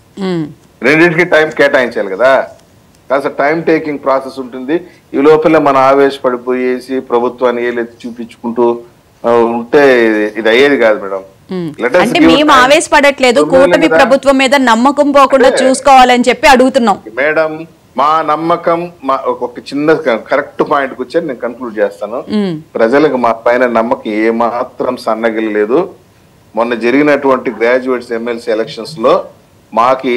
రెండింటికి టైం కేటాయించాలి కదా. కాస్త టైం టేకింగ్ ప్రాసెస్ ఉంటుంది. ఈ లోపల మనం ఆవేశపడిపోయేసి ప్రభుత్వాన్ని ఏలెత్తి చూపించుకుంటూ ఉంటే ఇది అయ్యేది కాదు మేడం. అంటే మేము ఆవేశపడట్లేదు, కూటమి ప్రభుత్వం మీద నమ్మకం పోకుండా చూసుకోవాలని చెప్పి అడుగుతున్నాం మేడం. మా నమ్మకం ఒక చిన్న కరెక్ట్ పాయింట్ కి వచ్చి నేను కన్క్లూడ్ చేస్తాను. ప్రజలకు మా పైన నమ్మకం ఏమాత్రం సన్నగిలేదు. మొన్న జరిగినటువంటి గ్రాడ్యుయేట్స్ ఎమ్మెల్సీ ఎలక్షన్స్ లో మాకి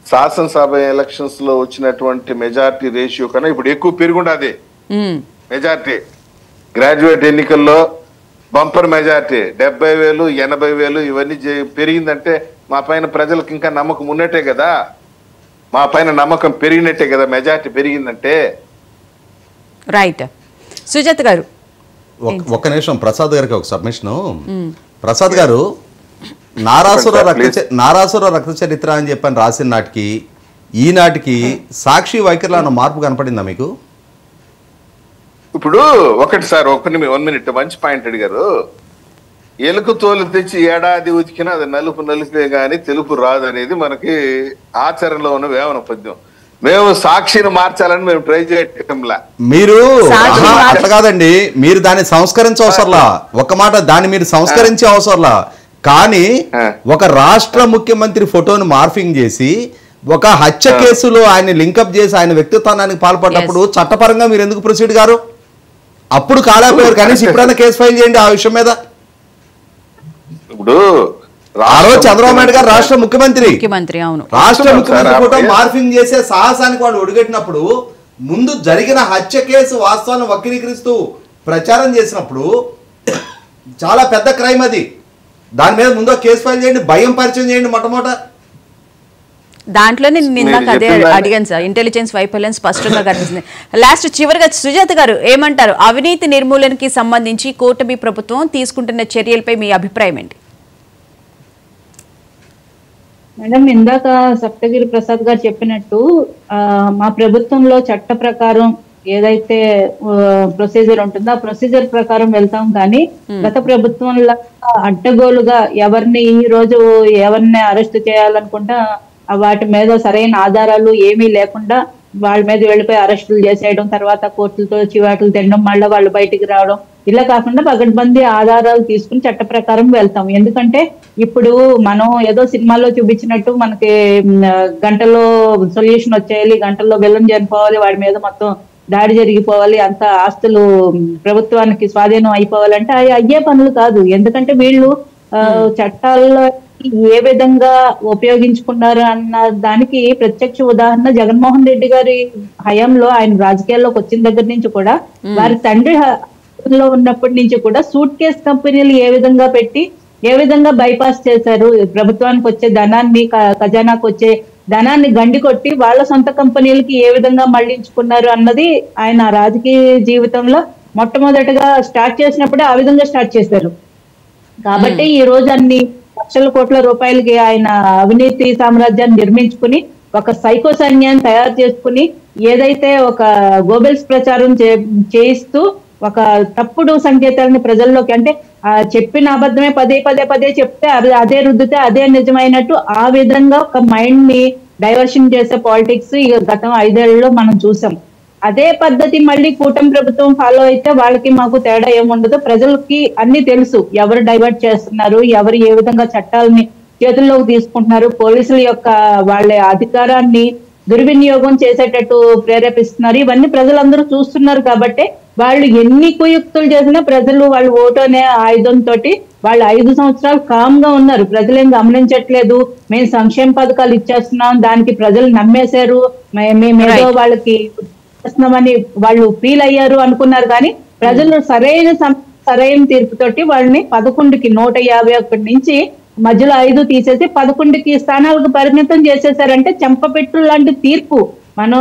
శాసనసభ ఎలక్షన్స్ లో వచ్చినటువంటి మెజారిటీ రేషియో కన్నా ఇప్పుడు ఎక్కువ పెరుగుండది మెజారిటీ. గ్రాడ్యుయేట్ ఎన్నికల్లో బంపర్ మెజారిటీ 70,000 80,000 ఇవన్నీ పెరిగిందంటే మా పైన ప్రజలకు ఇంకా నమ్మకం ఉన్నట్టే కదా, మా పైన నమ్మకం పెరిగినట్టే కదా మెజారిటీ పెరిగిందంటే. రైట్. సుజాత గారు ఒక్క నిమిషం, ప్రసాద్ గారికి ఒక సబ్మిషను. ప్రసాద్ గారు, నారాసుర రక్త చరిత్ర అని చెప్పని రాసిన నాటికి ఈనాటికి సాక్షి వైఖరిలో అన్న మార్పు కనపడిందా మీకు? ఇప్పుడు ఒకటి సార్, 1 మినిట్, మంచి పాయింట్ అడిగారు. ఎలుక తోలు తెచ్చి ఏడాది ఉతికినా అది నలుపే గాని తెలుపు రాదు అనేది మనకి ఆచరణలో ఉన్న వేమన పద్యం. మేము సాక్షిని మార్చాలని మేము ట్రై చేయటంలా. మీరు అట్లా కాదండి, మీరు దాన్ని సంస్కరించవసరలా. ఒక మాట, దాన్ని మీరు సంస్కరించే అవసరంలా. కానీ ఒక రాష్ట్ర ముఖ్యమంత్రి ఫోటోను మార్ఫింగ్ చేసి ఒక హత్య కేసులో ఆయన లింకప్ చేసి ఆయన వ్యక్తిత్వానికి పాల్పడ్డప్పుడు చట్టపరంగా మీరు ఎందుకు ప్రొసీడ్ గారు? అప్పుడు కాలేకపోయారు, కనీసం ఇప్పుడైనా కేసు ఫైల్ చేయండి ఆ విషయం మీద. ఇప్పుడు ఆ రోజు చంద్రబాబు నాయుడు గారు రాష్ట్ర ముఖ్యమంత్రి, అవును, రాష్ట్ర ముఖ్యమంత్రి ఫోటో మార్ఫింగ్ చేసే సాహసానికి వాళ్ళు ఒడిగట్టినప్పుడు, ముందు జరిగిన హత్య కేసు వాస్తవాలను వక్రీకరిస్తూ ప్రచారం చేసినప్పుడు చాలా పెద్ద క్రైమ్ అది. దాని మీద ముందు కేసు ఫైల్ చేయండి, భయం పరిచయం చేయండి మొట్టమొదట. దాంట్లోనే నిందాక అదే అడిగాను సార్, ఇంటెలిజెన్స్ వైఫల్యం స్పష్టంగా కనిపిస్తుంది. లాస్ట్ చివరిగా సుజాత గారు ఏమంటారు? అవినీతి నిర్మూలనకి సంబంధించి కూటమి ప్రభుత్వం తీసుకుంటున్న చర్యలపై మీ అభిప్రాయం ఏంటి? మేడం, ఇందాక సప్తగిరి ప్రసాద్ గారు చెప్పినట్టు మా ప్రభుత్వంలో చట్ట ప్రకారం ఏదైతే ప్రొసీజర్ ఉంటుందో ఆ ప్రొసీజర్ ప్రకారం వెళ్తాం. కానీ గత ప్రభుత్వంలో అడ్డగోలుగా ఎవరిని ఈ రోజు ఎవరిని అరెస్ట్ చేయాలనుకుంటా వాటి మీద సరైన ఆధారాలు ఏమీ లేకుండా వాళ్ళ మీద వెళ్ళిపోయి అరెస్టులు చేసేయడం, తర్వాత కోర్టులతో చివాట్లు తినడం, మళ్ళీ వాళ్ళు బయటికి రావడం, ఇలా కాకుండా పగడ్బందీ ఆధారాలు తీసుకుని చట్ట ప్రకారం వెళ్తాం. ఎందుకంటే ఇప్పుడు మనం ఏదో సినిమాలో చూపించినట్టు మనకి గంటలో సొల్యూషన్ వచ్చేయాలి, గంటల్లో విలన్ చనిపోవాలి, వాడి మీద మొత్తం దాడి జరిగిపోవాలి, అంత ఆస్తులు ప్రభుత్వానికి స్వాధీనం అయిపోవాలంటే అవి అయ్యే పనులు కాదు. ఎందుకంటే వీళ్ళు చట్టాల్లో ఏ విధంగా ఉపయోగించుకున్నారు అన్న దానికి ప్రత్యక్ష ఉదాహరణ జగన్మోహన్ రెడ్డి గారి హయాంలో, ఆయన రాజకీయాల్లోకి వచ్చిన దగ్గర నుంచి కూడా, వారి తండ్రి లో ఉన్నప్పటి నుంచి కూడా సూట్ కేస్ కంపెనీలు ఏ విధంగా పెట్టి ఏ విధంగా బైపాస్ చేశారు, ప్రభుత్వానికి వచ్చే ధనాన్ని, ఖజానాకు వచ్చే ధనాన్ని గండి కొట్టి వాళ్ళ సొంత కంపెనీలకి ఏ విధంగా మళ్లించుకున్నారు అన్నది ఆయన రాజకీయ జీవితంలో మొట్టమొదటిగా స్టార్ట్ చేసినప్పుడే ఆ విధంగా స్టార్ట్ చేశారు. కాబట్టి ఈ రోజు అన్ని లక్షల కోట్ల రూపాయలకి ఆయన అవినీతి సామ్రాజ్యాన్ని నిర్మించుకుని ఒక సైకో సైన్యాన్ని తయారు చేసుకుని ఏదైతే ఒక గోబెల్స్ ప్రచారం చేయిస్తూ ఒక తప్పుడు సంకేతాలను ప్రజల్లోకి, అంటే చెప్పిన అబద్ధమే పదే చెప్తే అదే రుద్దితే అదే నిజమైనట్టు ఆ విధంగా ఒక మైండ్ ని డైవర్షన్ చేసే పాలిటిక్స్ గతం 5 ఏళ్లలో మనం చూసాం. అదే పద్ధతి మళ్ళీ కూటమి ప్రభుత్వం ఫాలో అయితే వాళ్ళకి మాకు తేడా ఏముండదు. ప్రజలకి అన్ని తెలుసు, ఎవరు డైవర్ట్ చేస్తున్నారు, ఎవరు ఏ విధంగా చట్టాలని చేతుల్లోకి తీసుకుంటున్నారు, పోలీసుల యొక్క వాళ్ళ అధికారాన్ని దుర్వినియోగం చేసేటట్టు ప్రేరేపిస్తున్నారు. ఇవన్నీ ప్రజలందరూ చూస్తున్నారు. కాబట్టి వాళ్ళు ఎన్ని కుయుక్తులు చేసినా ప్రజలు వాళ్ళు ఓటు అనే ఆయుధంతో వాళ్ళు 5 సంవత్సరాలు కామ్ గా ఉన్నారు. ప్రజలేం గమనించట్లేదు, మేము సంక్షేమ పథకాలు ఇచ్చేస్తున్నాం, దానికి ప్రజలు నమ్మేశారు, మేమేదో వాళ్ళకి చేస్తున్నామని వాళ్ళు ఫీల్ అయ్యారు అనుకున్నారు. కానీ ప్రజలు సరైన తీర్పుతోటి వాళ్ళని 11కి 151 నుంచి మధ్యలో 5 తీసేసి 11కి స్థానాలకు పరిమితం చేసేసారంటే చెంపపెట్టు లాంటి తీర్పు. మనం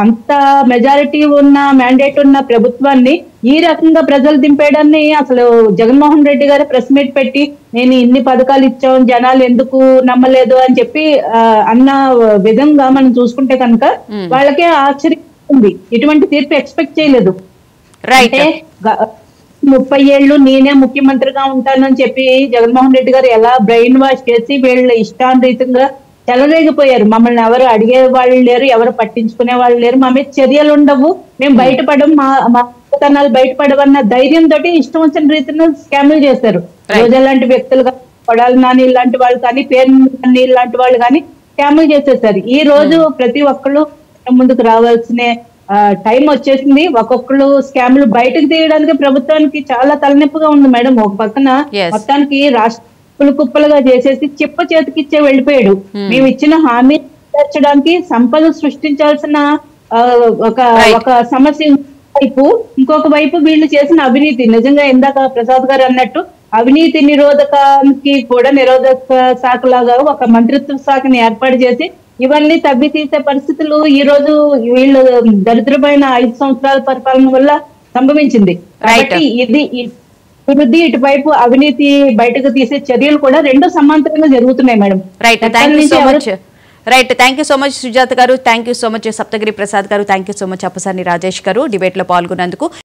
అంత మెజారిటీ ఉన్న మ్యాండేట్ ఉన్న ప్రభుత్వాన్ని ఈ రకంగా ప్రజలు దింపేయడాన్ని అసలు జగన్మోహన్ రెడ్డి గారు ప్రెస్ మీట్ పెట్టి నేను ఇన్ని పథకాలు ఇచ్చాం జనాలు ఎందుకు నమ్మలేదు అని చెప్పి అన్న విధంగా మనం చూసుకుంటే కనుక వాళ్ళకే ఆశ్చర్యం ఉంది. ఇటువంటి తీర్పు ఎక్స్పెక్ట్ చేయలేదు. అంటే 30 ఏళ్ళు నేనే ముఖ్యమంత్రిగా ఉంటానని చెప్పి జగన్మోహన్ రెడ్డి గారు ఎలా బ్రెయిన్ వాష్ చేసి వీళ్ళ ఇష్టానురీతంగా చెలరేగిపోయారు. మమ్మల్ని ఎవరు అడిగే వాళ్ళు లేరు, ఎవరు పట్టించుకునే వాళ్ళు లేరు, మా మీద చర్యలు ఉండవు, మేము బయటపడం, మా తనాలు బయటపడవన్న ధైర్యంతో ఇష్టం వచ్చిన రీతిలో స్కామ్లు చేశారు. రోజా లాంటి వ్యక్తులు కానీ, కొడాలి నాని లాంటి వాళ్ళు కానీ, పేరు నాని లాంటి వాళ్ళు కానీ స్కామ్లు చేసేసారు. ఈ రోజు ప్రతి ఒక్కళ్ళు ముందుకు రావాల్సిన టైం వచ్చేసింది. ఒక్కొక్కళ్ళు స్కామ్లు బయటకు తీయడానికి ప్రభుత్వానికి చాలా తలనొప్పిగా ఉంది మేడం. ఒక పక్కన మొత్తానికి రాష్ట్ర కుప్పలు కుప్పలుగా చేసేసి చిప్ప చేతికిచ్చే వెళ్ళిపోయాడు. మేము ఇచ్చిన హామీ తీర్చడానికి సంపద సృష్టించాల్సిన ఒక ఒక సమస్య వైపు, ఇంకొక వైపు వీళ్ళు చేసిన అవినీతి. నిజంగా ఇందాక ప్రసాద్ గారు అన్నట్టు అవినీతి నిరోధకానికి కూడా నిరోధక శాఖ లాగా ఒక మంత్రిత్వ శాఖని ఏర్పాటు చేసి ఇవన్నీ తవ్వి తీసే పరిస్థితులు ఈ రోజు వీళ్ళు దరిద్రమైన 5 సంవత్సరాల పరిపాలన వల్ల సంభవించింది. కాబట్టి ఇది అభివృద్ధి, ఇటువైపు అవినీతి బయటకు తీసే చర్యలు కూడా రెండు సమాంతరంగా జరుగుతున్నాయి madam. Right, thank you so much. Right, thank you so much Sujatha garu, thank you so much Saptagiri Prasad garu, thank you so much Appasani Rajesh garu debate లో పాల్గొన్నందుకు.